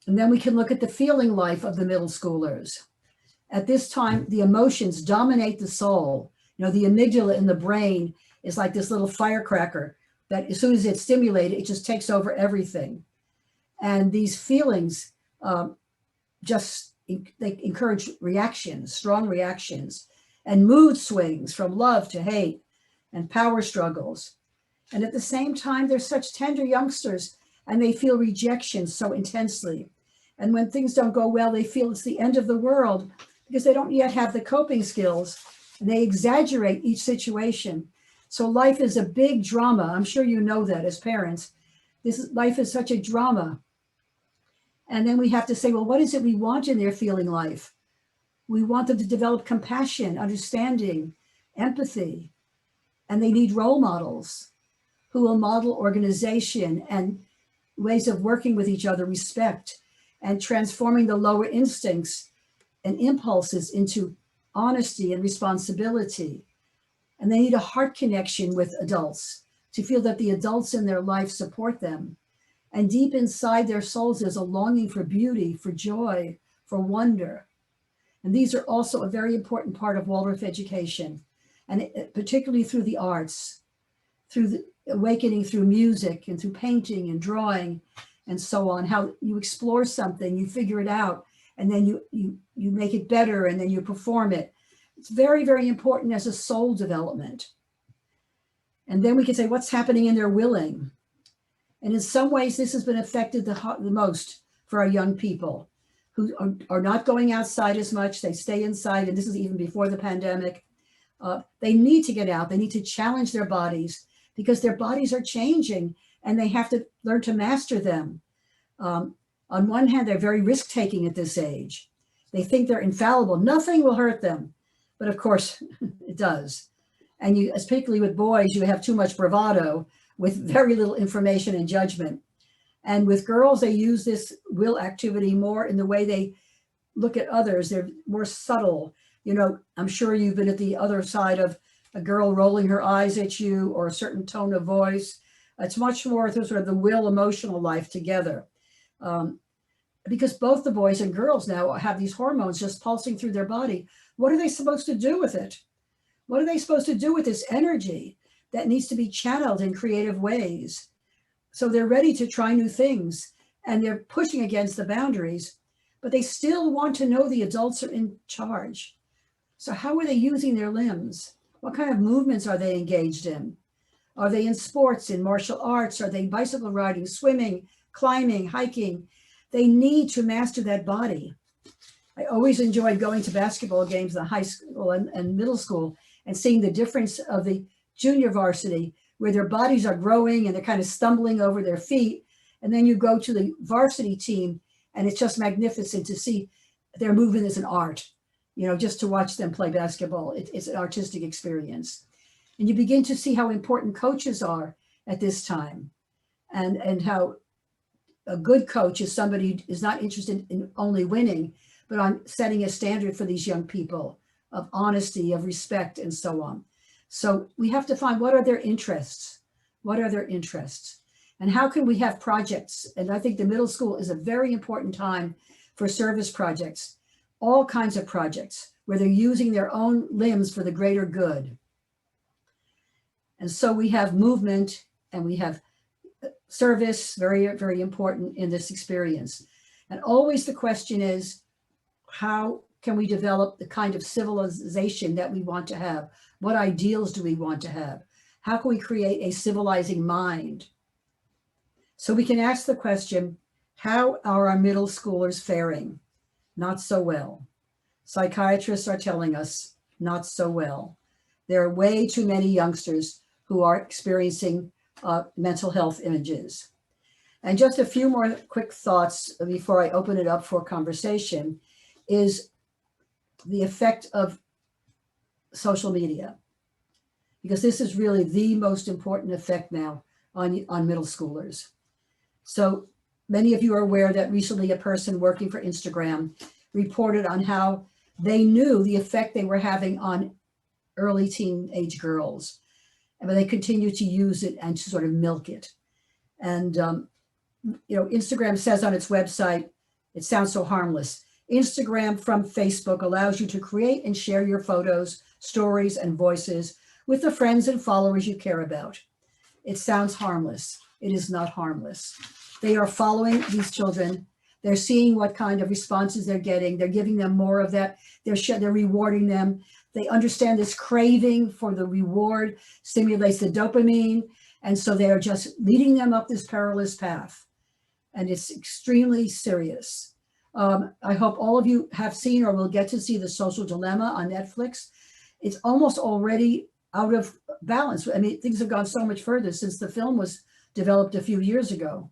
And then we can look at the feeling life of the middle schoolers. At this time, the emotions dominate the soul. You know, the amygdala in the brain is like this little firecracker that as soon as it's stimulated, it just takes over everything. And these feelings they encourage reactions, strong reactions, and mood swings from love to hate and power struggles. And at the same time, they're such tender youngsters and they feel rejection so intensely. And when things don't go well, they feel it's the end of the world because they don't yet have the coping skills, and they exaggerate each situation. So life is a big drama. I'm sure you know that as parents. Life is such a drama. And then we have to say, well, what is it we want in their feeling life? We want them to develop compassion, understanding, empathy, and they need role models who will model organization and ways of working with each other, respect, and transforming the lower instincts and impulses into honesty and responsibility. And they need a heart connection with adults to feel that the adults in their life support them. And deep inside their souls, there's a longing for beauty, for joy, for wonder. And these are also a very important part of Waldorf education, and particularly through the arts, through the awakening through music and through painting and drawing and so on, how you explore something, you figure it out, and then you make it better, and then you perform it. It's very, very important as a soul development. And then we can say, what's happening in their willing? And in some ways, this has been affected the most for our young people who are not going outside as much. They stay inside, and this is even before the pandemic. They need to get out. They need to challenge their bodies because their bodies are changing, and they have to learn to master them. On one hand, they're very risk-taking at this age. They think they're infallible. Nothing will hurt them. But of course, it does. And particularly with boys, you have too much bravado with very little information and judgment. And with girls, they use this will activity more in the way they look at others. They're more subtle. You know, I'm sure you've been at the other side of a girl rolling her eyes at you or a certain tone of voice. It's much more sort of the will emotional life together. Because both the boys and girls now have these hormones just pulsing through their body. What are they supposed to do with it? What are they supposed to do with this energy that needs to be channeled in creative ways? So they're ready to try new things, and they're pushing against the boundaries, but they still want to know the adults are in charge. So how are they using their limbs? What kind of movements are they engaged in? Are they in sports, in martial arts? Are they bicycle riding, swimming, climbing, hiking? They need to master that body. I always enjoyed going to basketball games in high school and middle school and seeing the difference of the junior varsity, where their bodies are growing and they're kind of stumbling over their feet. And then you go to the varsity team, and it's just magnificent to see their movement as an art, you know, just to watch them play basketball. It's an artistic experience. And you begin to see how important coaches are at this time, and how a good coach is somebody who is not interested in only winning, but on setting a standard for these young people of honesty, of respect, and so on. So we have to find, what are their interests? What are their interests? And how can we have projects? And I think the middle school is a very important time for service projects, all kinds of projects where they're using their own limbs for the greater good. And so we have movement and we have service, very, very important in this experience. And always the question is, how can we develop the kind of civilization that we want to have? What ideals do we want to have? How can we create a civilizing mind? So we can ask the question, how are our middle schoolers faring? Not so well. Psychiatrists are telling us not so well. There are way too many youngsters who are experiencing mental health images. And just a few more quick thoughts before I open it up for conversation is the effect of social media, because this is really the most important effect now on middle schoolers. So many of you are aware that recently a person working for Instagram reported on how they knew the effect they were having on early teenage girls, but they continue to use it and to sort of milk it. And Instagram says on its website, it sounds so harmless. Instagram from Facebook allows you to create and share your photos, stories, and voices with the friends and followers you care about. It sounds harmless. It is not harmless. They are following these children. They're seeing what kind of responses they're getting. They're giving them more of that. They're rewarding them. They understand this craving for the reward stimulates the dopamine. And so they are just leading them up this perilous path. And it's extremely serious. I hope all of you have seen or will get to see The Social Dilemma on Netflix. It's almost already out of balance. I mean, things have gone so much further since the film was developed a few years ago.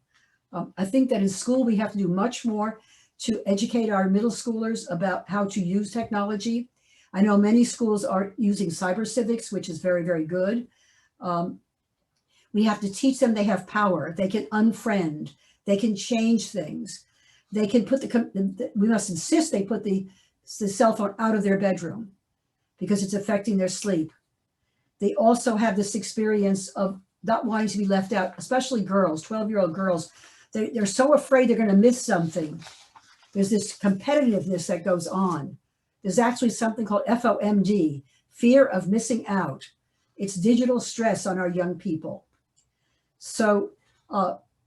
I think that in school, we have to do much more to educate our middle schoolers about how to use technology. I know many schools are using cyber civics, which is very, very good. We have to teach them they have power. They can unfriend. They can change things. They can put we must insist they put the cell phone out of their bedroom because it's affecting their sleep. They also have this experience of not wanting to be left out, especially girls, 12-year-old girls. They're so afraid they're going to miss something. There's this competitiveness that goes on. There's actually something called FOMD, fear of missing out. It's digital stress on our young people. So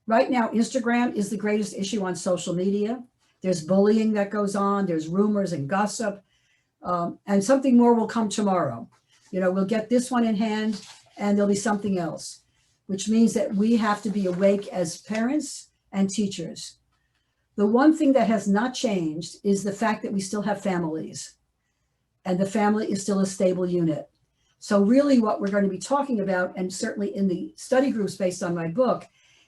right now, Instagram is the greatest issue on social media. There's bullying that goes on. There's rumors and gossip. And something more will come tomorrow. We'll get this one in hand and there'll be something else, which means that we have to be awake as parents and teachers. The one thing that has not changed is the fact that we still have families and the family is still a stable unit. So really what we're going to be talking about, and certainly in the study groups based on my book,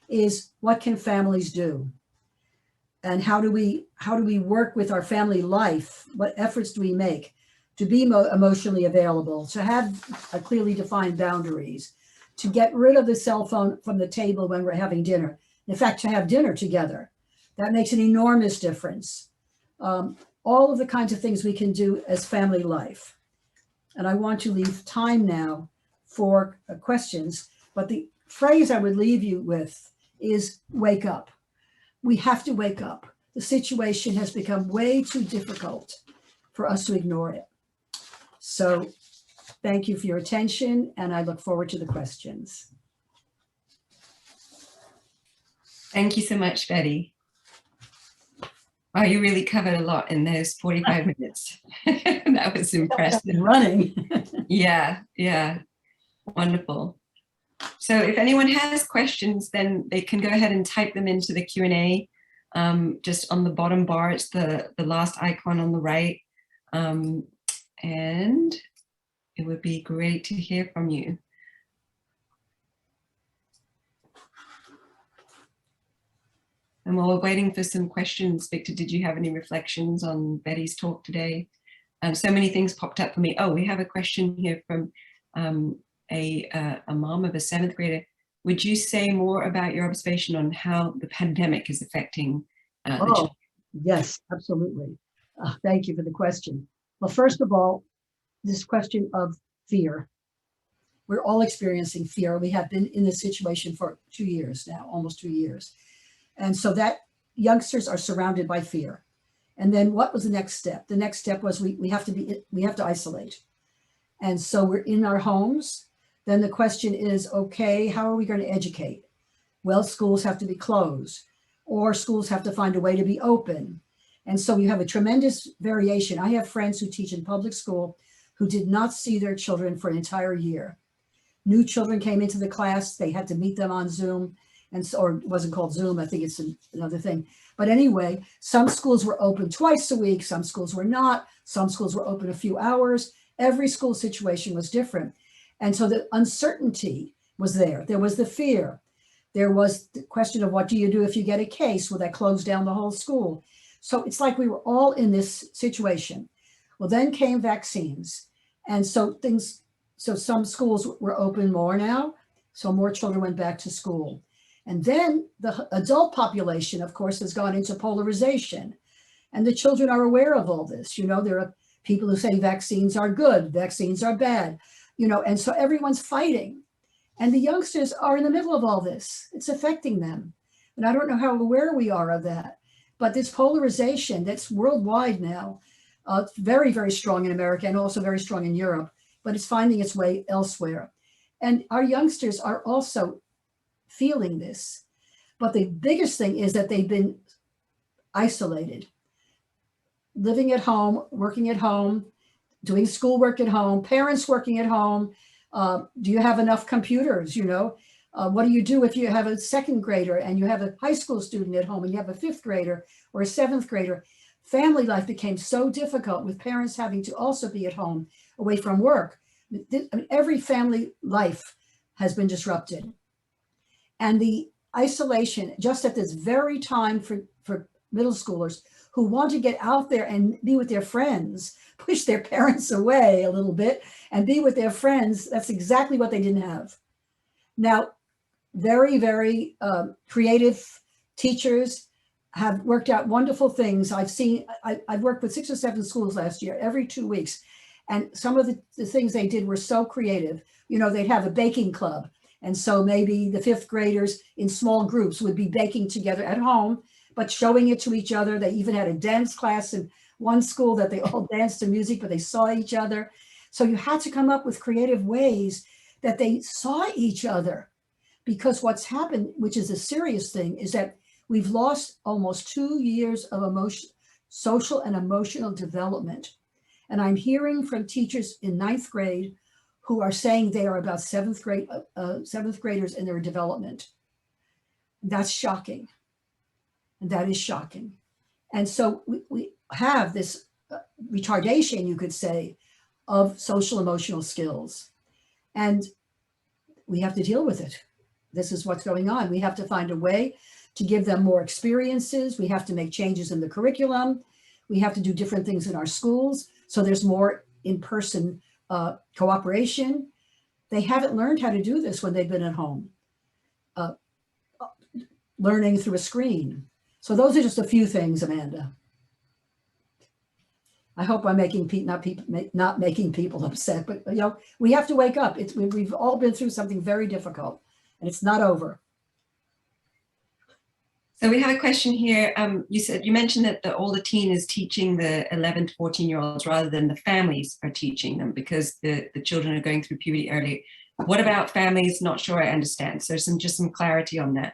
is what can families do? And how do we work with our family life? What efforts do we make to be emotionally available, to have clearly defined boundaries, to get rid of the cell phone from the table when we're having dinner? In fact, to have dinner together. That makes an enormous difference. All of the kinds of things we can do as family life. And I want to leave time now for questions, but the phrase I would leave you with is wake up. We have to wake up. The situation has become way too difficult for us to ignore it. So thank you for your attention, and I look forward to the questions. Thank you so much, Betty. Wow, you really covered a lot in those 45 minutes. That was impressive. Running. Yeah. Wonderful. So if anyone has questions, then they can go ahead and type them into the Q&A. Just on the bottom bar, it's the last icon on the right. And it would be great to hear from you. And while we're waiting for some questions, Victor, did you have any reflections on Betty's talk today? So many things popped up for me. Oh, we have a question here from a mom of a 7th grader. Would you say more about your observation on how the pandemic is affecting the children? Yes, absolutely. Thank you for the question. Well, first of all, this question of fear. We're all experiencing fear. We have been in this situation for 2 years now, almost 2 years. And so that youngsters are surrounded by fear. And then what was the next step? The next step was we have to isolate. And so we're in our homes. Then the question is, okay, how are we going to educate? Well, schools have to be closed, or schools have to find a way to be open. And so you have a tremendous variation. I have friends who teach in public school who did not see their children for an entire year. New children came into the class, they had to meet them on Zoom. and so, or it wasn't called Zoom, I think it's another thing. But anyway, some schools were open twice a week, some schools were not, some schools were open a few hours. Every school situation was different. And so the uncertainty was there. There was the fear. There was the question of what do you do if you get a case? Will that close down the whole school? So it's like we were all in this situation. Well, then came vaccines. And so some schools were open more now. So more children went back to school. And then the adult population, of course, has gone into polarization. And the children are aware of all this. You know, there are people who say vaccines are good, vaccines are bad, you know, and so everyone's fighting. And the youngsters are in the middle of all this. It's affecting them. And I don't know how aware we are of that. But this polarization that's worldwide now, it's very, very strong in America and also very strong in Europe, but it's finding its way elsewhere. And our youngsters are also feeling this. But the biggest thing is that they've been isolated, living at home, working at home, doing schoolwork at home, parents working at home. Do you have enough computers? You know, what do you do if you have a second grader and you have a high school student at home and you have a fifth grader or a seventh grader? Family life became so difficult with parents having to also be at home away from work. I mean, every family life has been disrupted. And the isolation, just at this very time for middle schoolers who want to get out there and be with their friends, push their parents away a little bit and be with their friends, that's exactly what they didn't have. Now, very, very creative teachers have worked out wonderful things. I've worked with 6 or 7 schools last year, every 2 weeks. And some of the things they did were so creative. You know, they'd have a baking club. And so maybe the 5th graders in small groups would be baking together at home, but showing it to each other. They even had a dance class in one school that they all danced to music, but they saw each other. So you had to come up with creative ways that they saw each other. Because what's happened, which is a serious thing, is that we've lost almost 2 years of social and emotional development. And I'm hearing from teachers in 9th grade who are saying they are about 7th graders in their development. That's shocking. And that is shocking. And so we have this retardation, you could say, of social emotional skills. And we have to deal with it. This is what's going on. We have to find a way to give them more experiences. We have to make changes in the curriculum. We have to do different things in our schools. So there's more in-person cooperation. They haven't learned how to do this when they've been at home, learning through a screen. So those are just a few things, Amanda. I hope I'm not making people upset, but you know, we have to wake up. We've all been through something very difficult, and it's not over. So we have a question here. You mentioned that the older teen is teaching the 11 to 14-year-olds rather than the families are teaching them because the children are going through puberty early. What about families? Not sure I understand. So just some clarity on that.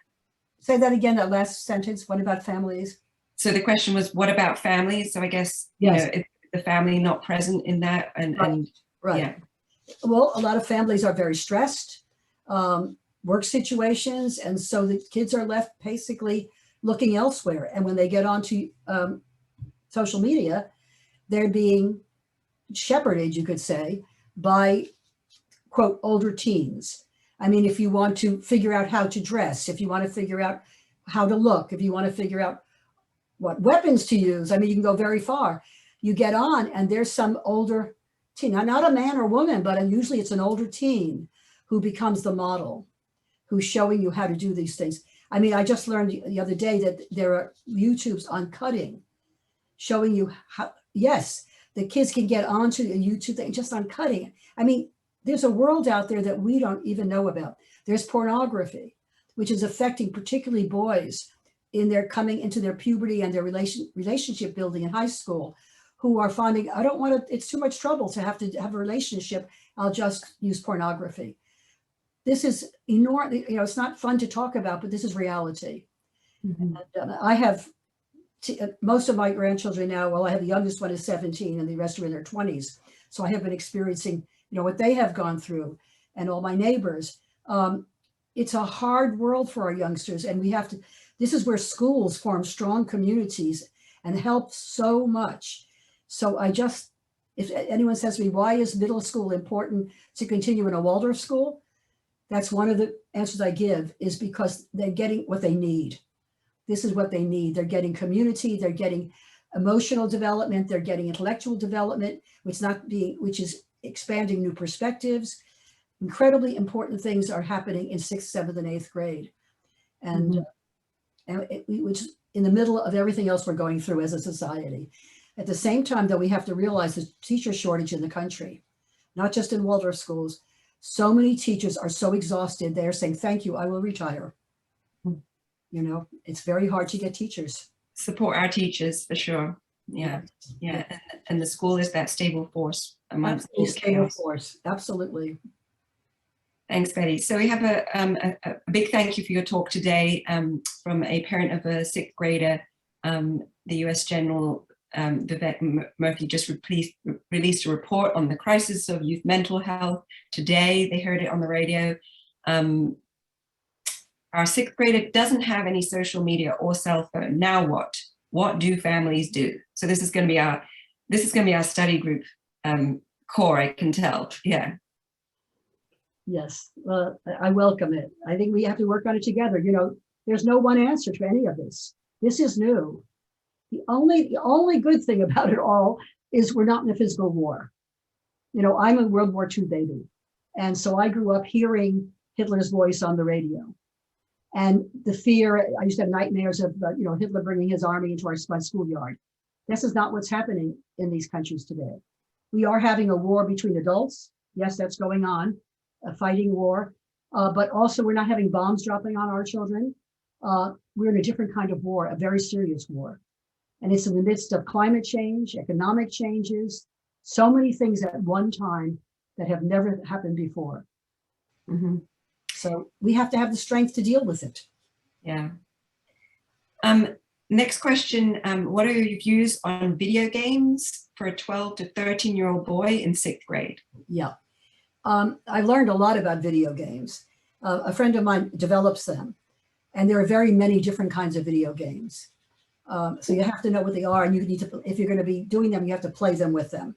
Say that again, that last sentence. What about families? So the question was, what about families? So I guess, yes. You know, the family not present in that right. Yeah. Well, a lot of families are very stressed, work situations, and so the kids are left basically looking elsewhere. And when they get onto social media, they're being shepherded, you could say, by, quote, older teens. I mean, if you want to figure out how to dress, if you want to figure out how to look, if you want to figure out what weapons to use, I mean, you can go very far. You get on and there's some older teen, not a man or woman, but usually it's an older teen who becomes the model, who's showing you how to do these things. I mean, I just learned the other day that there are YouTubes on cutting, showing you how, yes, the kids can get onto a YouTube thing just on cutting. I mean, there's a world out there that we don't even know about. There's pornography, which is affecting particularly boys in their coming into their puberty and their relationship building in high school, who are finding, I don't want to, it's too much trouble to have a relationship. I'll just use pornography. This is enormous, you know, it's not fun to talk about, but this is reality. Mm-hmm. And, I have most of my grandchildren now, well, I have the youngest one is 17 and the rest are in their 20s. So I have been experiencing, you know, what they have gone through and all my neighbors. it's a hard world for our youngsters, and we have to, this is where schools form strong communities and help so much. So I just, if anyone says to me, why is middle school important to continue in a Waldorf school? That's one of the answers I give, is because they're getting what they need. This is what they need. They're getting community, they're getting emotional development, they're getting intellectual development, which is expanding new perspectives. Incredibly important things are happening in 6th, 7th, and 8th grade. And, which is in the middle of everything else we're going through as a society. At the same time, though, we have to realize the teacher shortage in the country, not just in Waldorf schools. So many teachers are so exhausted, they're saying, thank you, I will retire. You know, it's very hard to get teachers. Support our teachers for sure. Yeah, yeah, and the school is that stable force amongst all the chaos. Force. Absolutely. Thanks, Betty. So we have a big thank you for your talk today from a parent of a 6th grader. The US General Vivek Murphy just released a report on the crisis of youth mental health today. They heard it on the radio. Our 6th grader doesn't have any social media or cell phone. Now what? What do families do? So this is going to be our study group core, I can tell. Yeah. Yes, well, I welcome it. I think we have to work on it together. You know, there's no one answer to any of this. This is new. The only good thing about it all is we're not in a physical war. You know, I'm a World War II baby. And so I grew up hearing Hitler's voice on the radio. And the fear, I used to have nightmares of, you know, Hitler bringing his army into my schoolyard. This is not what's happening in these countries today. We are having a war between adults. Yes, that's going on, a fighting war. But also we're not having bombs dropping on our children. We're in a different kind of war, a very serious war. And it's in the midst of climate change, economic changes, so many things at one time that have never happened before. So we have to have the strength to deal with it. Yeah. Next question, what are your views on video games for a 12 to 13-year-old boy in 6th grade? Yeah, I learned a lot about video games. A friend of mine develops them, and there are very many different kinds of video games. So you have to know what they are, and you need to, if you're going to be doing them, you have to play them with them.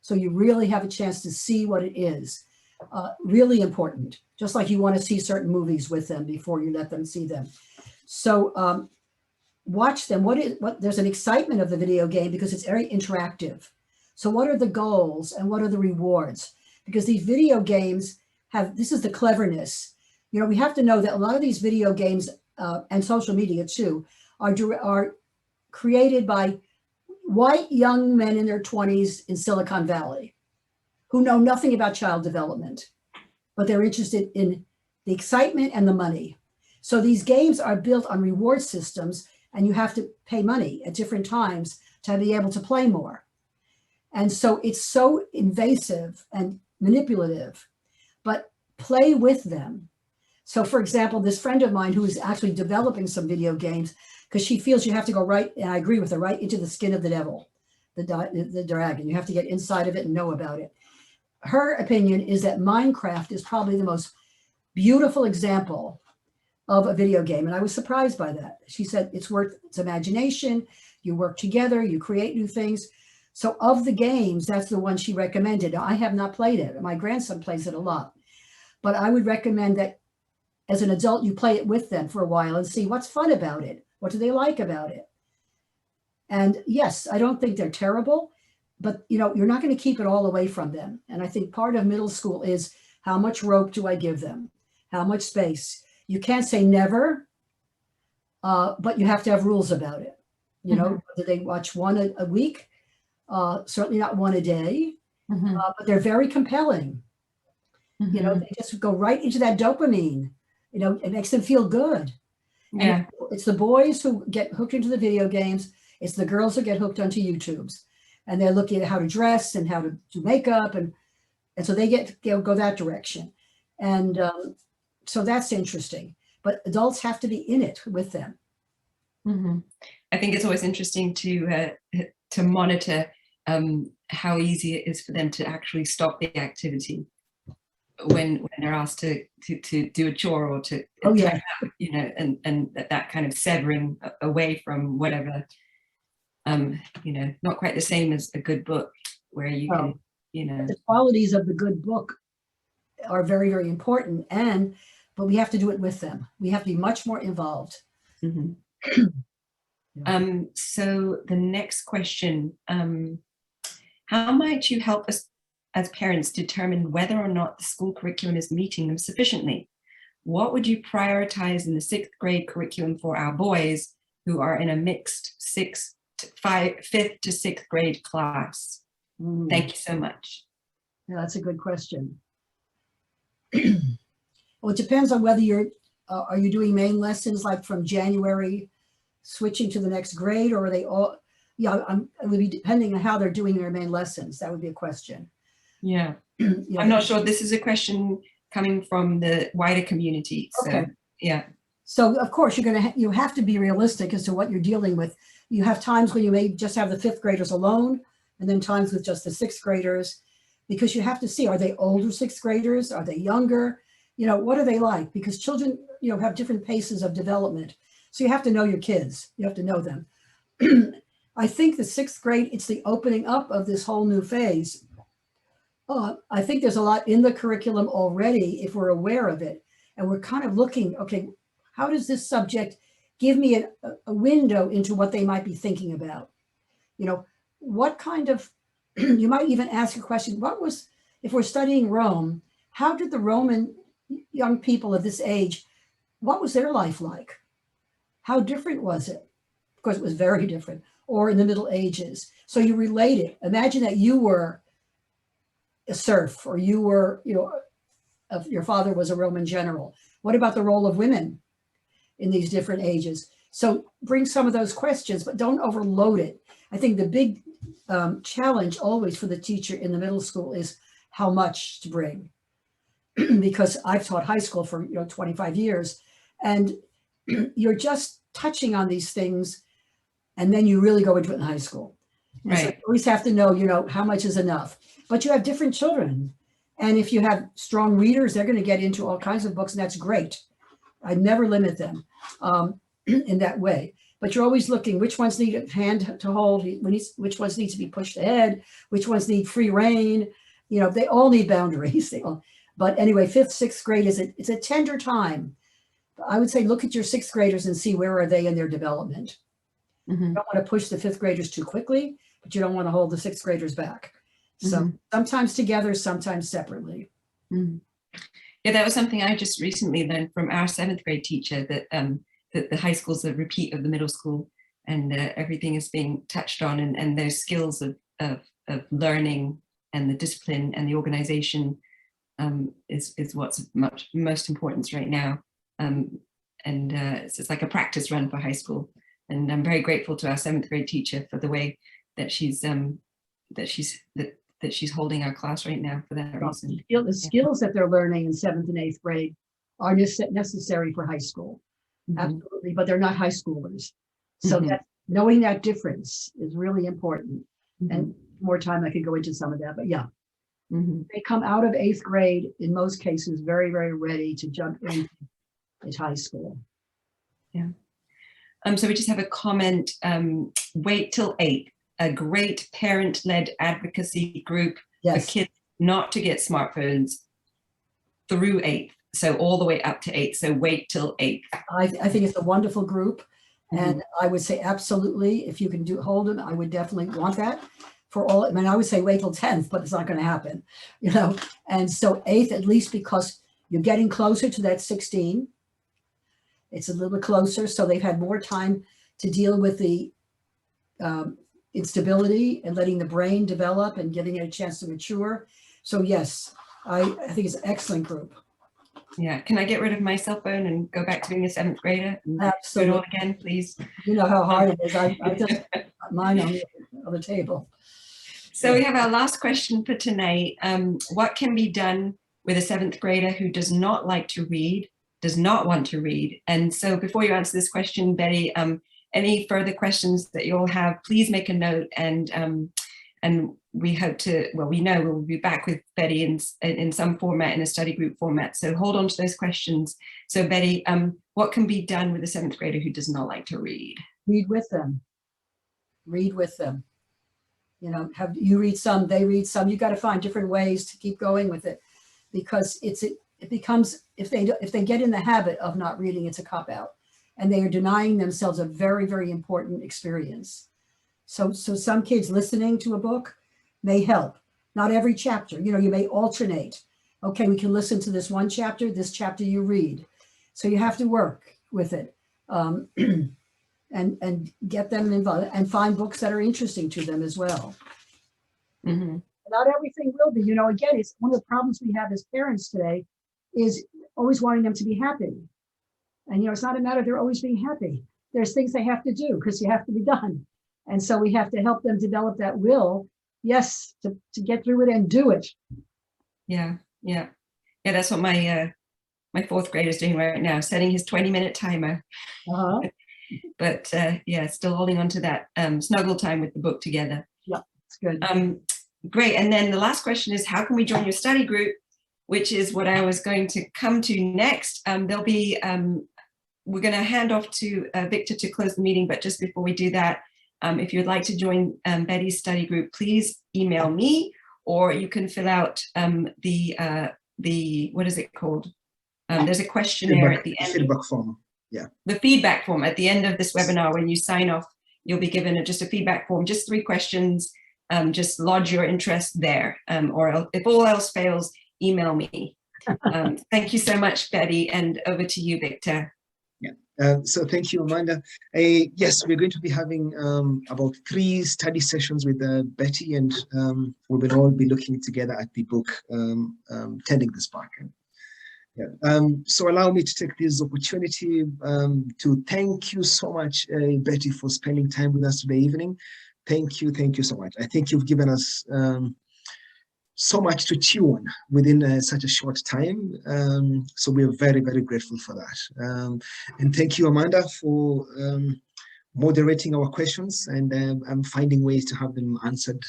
So you really have a chance to see what it is. Really important, just like you want to see certain movies with them before you let them see them. So watch them. There's an excitement of the video game because it's very interactive. So what are the goals and what are the rewards? Because these video games this is the cleverness. You know, we have to know that a lot of these video games and social media too are created by white young men in their 20s in Silicon Valley who know nothing about child development, but they're interested in the excitement and the money. So these games are built on reward systems, and you have to pay money at different times to be able to play more. And so it's so invasive and manipulative, but play with them. So for example, this friend of mine who is actually developing some video games, because she feels you have to go right, and I agree with her, right into the skin of the devil, the dragon. You have to get inside of it and know about it. Her opinion is that Minecraft is probably the most beautiful example of a video game. And I was surprised by that. She said it's worth its imagination. You work together, you create new things. So of the games, that's the one she recommended. Now, I have not played it. My grandson plays it a lot. But I would recommend that as an adult, you play it with them for a while and see what's fun about it. What do they like about it? And yes, I don't think they're terrible, but you know, you're not going to keep it all away from them. And I think part of middle school is how much rope do I give them? How much space? You can't say never, but you have to have rules about it. You know, whether they watch one a week, certainly not one a day, but they're very compelling. You know, they just go right into that dopamine. You know, it makes them feel good. Yeah. And it's the boys who get hooked into the video games. It's the girls who get hooked onto YouTubes. And they're looking at how to dress and how to do makeup. And so they go that direction. And so that's interesting. But adults have to be in it with them. I think it's always interesting to monitor how easy it is for them to actually stop the activity. when they're asked to do a chore or to Oh, yeah. time out, you know, and that kind of severing away from whatever, you know, not quite the same as a good book where you Oh. can, you know. The qualities of the good book are very, very important, but we have to do it with them. We have to be much more involved. Mm-hmm. Yeah. So the next question, how might you help us as parents determine whether or not the school curriculum is meeting them sufficiently? What would you prioritize in the 6th grade curriculum for our boys who are in a mixed 5th to 6th grade class? Thank you so much. Yeah, that's a good question. Well, it depends on whether are you doing main lessons like from January switching to the next grade, or are they all, yeah, it would be depending on how they're doing their main lessons. That would be a question. Yeah. Yeah. I'm not sure. This is a question coming from the wider community. So, okay. Yeah. So of course you have to be realistic as to what you're dealing with. You have times when you may just have the 5th graders alone, and then times with just the 6th graders, because you have to see, are they older 6th graders? Are they younger? You know, what are they like? Because children, you know, have different paces of development. So you have to know your kids. You have to know them. I think the 6th grade, it's the opening up of this whole new phase. I think there's a lot in the curriculum already if we're aware of it. And we're kind of looking, okay, how does this subject give me a window into what they might be thinking about? You know, what kind of, you might even ask a question, if we're studying Rome, how did the Roman young people of this age, what was their life like? How different was it? Of course, it was very different. Or in the Middle Ages. So you relate it. Imagine that you were a serf, or you were, you know, your father was a Roman general. What about the role of women in these different ages? So bring some of those questions, but don't overload it. I think the big challenge always for the teacher in the middle school is how much to bring. Because I've taught high school for 25 years, and you're just touching on these things, and then you really go into it in high school. Right. So you always have to know, how much is enough. But you have different children, and if you have strong readers, they're going to get into all kinds of books, and that's great. I never limit them in that way. But you're always looking which ones need a hand to hold, which ones need to be pushed ahead, which ones need free reign. They all need boundaries. But anyway, 5th, 6th grade it's a tender time. I would say look at your 6th graders and see where are they in their development. Mm-hmm. You don't want to push the 5th graders too quickly, but you don't want to hold the 6th graders back. So mm-hmm. Sometimes together, sometimes separately. Mm-hmm. Yeah, that was something I just recently learned from our 7th grade teacher, that the high school is a repeat of the middle school, and everything is being touched on, and those skills of learning and the discipline and the organization is what's most important right now. It's like a practice run for high school. And I'm very grateful to our 7th grade teacher for the way that she's holding our class right now for that reason. The skills that they're learning in 7th and 8th grade are necessary for high school. Mm-hmm. Absolutely, but they're not high schoolers. So mm-hmm. Knowing that difference is really important. Mm-hmm. And more time I could go into some of that, but yeah. Mm-hmm. They come out of 8th grade, in most cases, very, very ready to jump into high school. Yeah. So we just have a comment, wait till 8th, a great parent-led advocacy group for kids not to get smartphones through 8th. So all the way up to 8th. So wait till 8th. I think it's a wonderful group. Mm-hmm. And I would say absolutely, if you can hold them, I would definitely want that. I would say wait till 10th, but it's not going to happen, And so 8th, at least because you're getting closer to that 16. It's a little bit closer. So they've had more time to deal with the instability and letting the brain develop and giving it a chance to mature. So yes, I think it's an excellent group. Yeah. Can I get rid of my cell phone and go back to being a 7th grader? Absolutely. Do it all again, please. You know how hard it is. I just got mine on the table. So we have our last question for tonight. What can be done with a 7th grader who does not like to read, does not want to read? And so before you answer this question, Betty, any further questions that you all have, please make a note, and we hope to, well, we know we'll be back with Betty in some format, in a study group format. So hold on to those questions. So Betty, what can be done with a 7th grader who does not like to read? Read with them. Read with them. You know, have you read some, they read some. You got to find different ways to keep going with it, because it becomes, if they get in the habit of not reading, it's a cop-out, and they are denying themselves a very, very important experience. So some kids listening to a book may help. Not every chapter, you know, you may alternate. Okay, we can listen to this one chapter, this chapter you read. So you have to work with it, and get them involved, and find books that are interesting to them as well. Mm-hmm. Not everything will be, you know, again, it's one of the problems we have as parents today is always wanting them to be happy. And, you know, it's not a matter of they're always being happy. There's things they have to do because you have to be done. And so we have to help them develop that will, yes, to get through it and do it. Yeah. That's what my 4th grader is doing right now, setting his 20-minute timer. But yeah, still holding on to that snuggle time with the book together. Yeah, it's good. Great. And then the last question is, how can we join your study group? Which is what I was going to come to next. There'll be, we're going to hand off to Victor to close the meeting, but just before we do that, if you'd like to join Betty's study group, please email me, or you can fill out the what is it called? There's a questionnaire at the end. Feedback form. Yeah. The feedback form at the end of this webinar. When you sign off, you'll be given just a feedback form, just 3 questions. Just lodge your interest there, or if all else fails, email me. Thank you so much, Betty, and over to you, Victor. Yeah. So thank you, Amanda. Yes, we're going to be having about 3 study sessions with Betty, and we will all be looking together at the book, Tending the Spark. Yeah. So allow me to take this opportunity to thank you so much, Betty, for spending time with us today evening. Thank you so much. I think you've given us so much to chew on within such a short time. So we're very, very grateful for that. And thank you, Amanda, for moderating our questions and finding ways to have them answered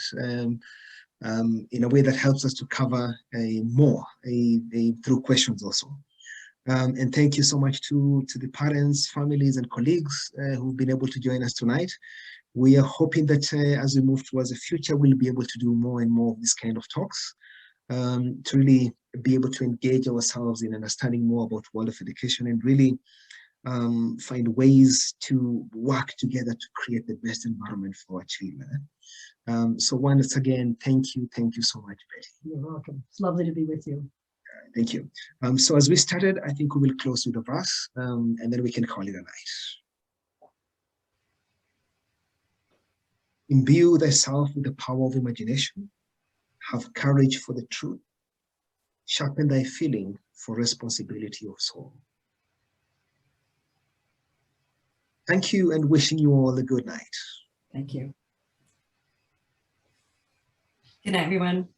in a way that helps us to cover more through questions also. And thank you so much to the parents, families, and colleagues who've been able to join us tonight. We are hoping that as we move towards the future, we'll be able to do more and more of this kind of talks to really be able to engage ourselves in understanding more about world of education and really find ways to work together to create the best environment for our children. So once again, thank you so much, Betty. You're welcome. It's lovely to be with you. Thank you. So as we started, I think we will close with a verse and then we can call it a night. Imbue thyself with the power of imagination. Have courage for the truth. Sharpen thy feeling for responsibility of soul. Thank you, and wishing you all a good night. Thank you. Good night, everyone.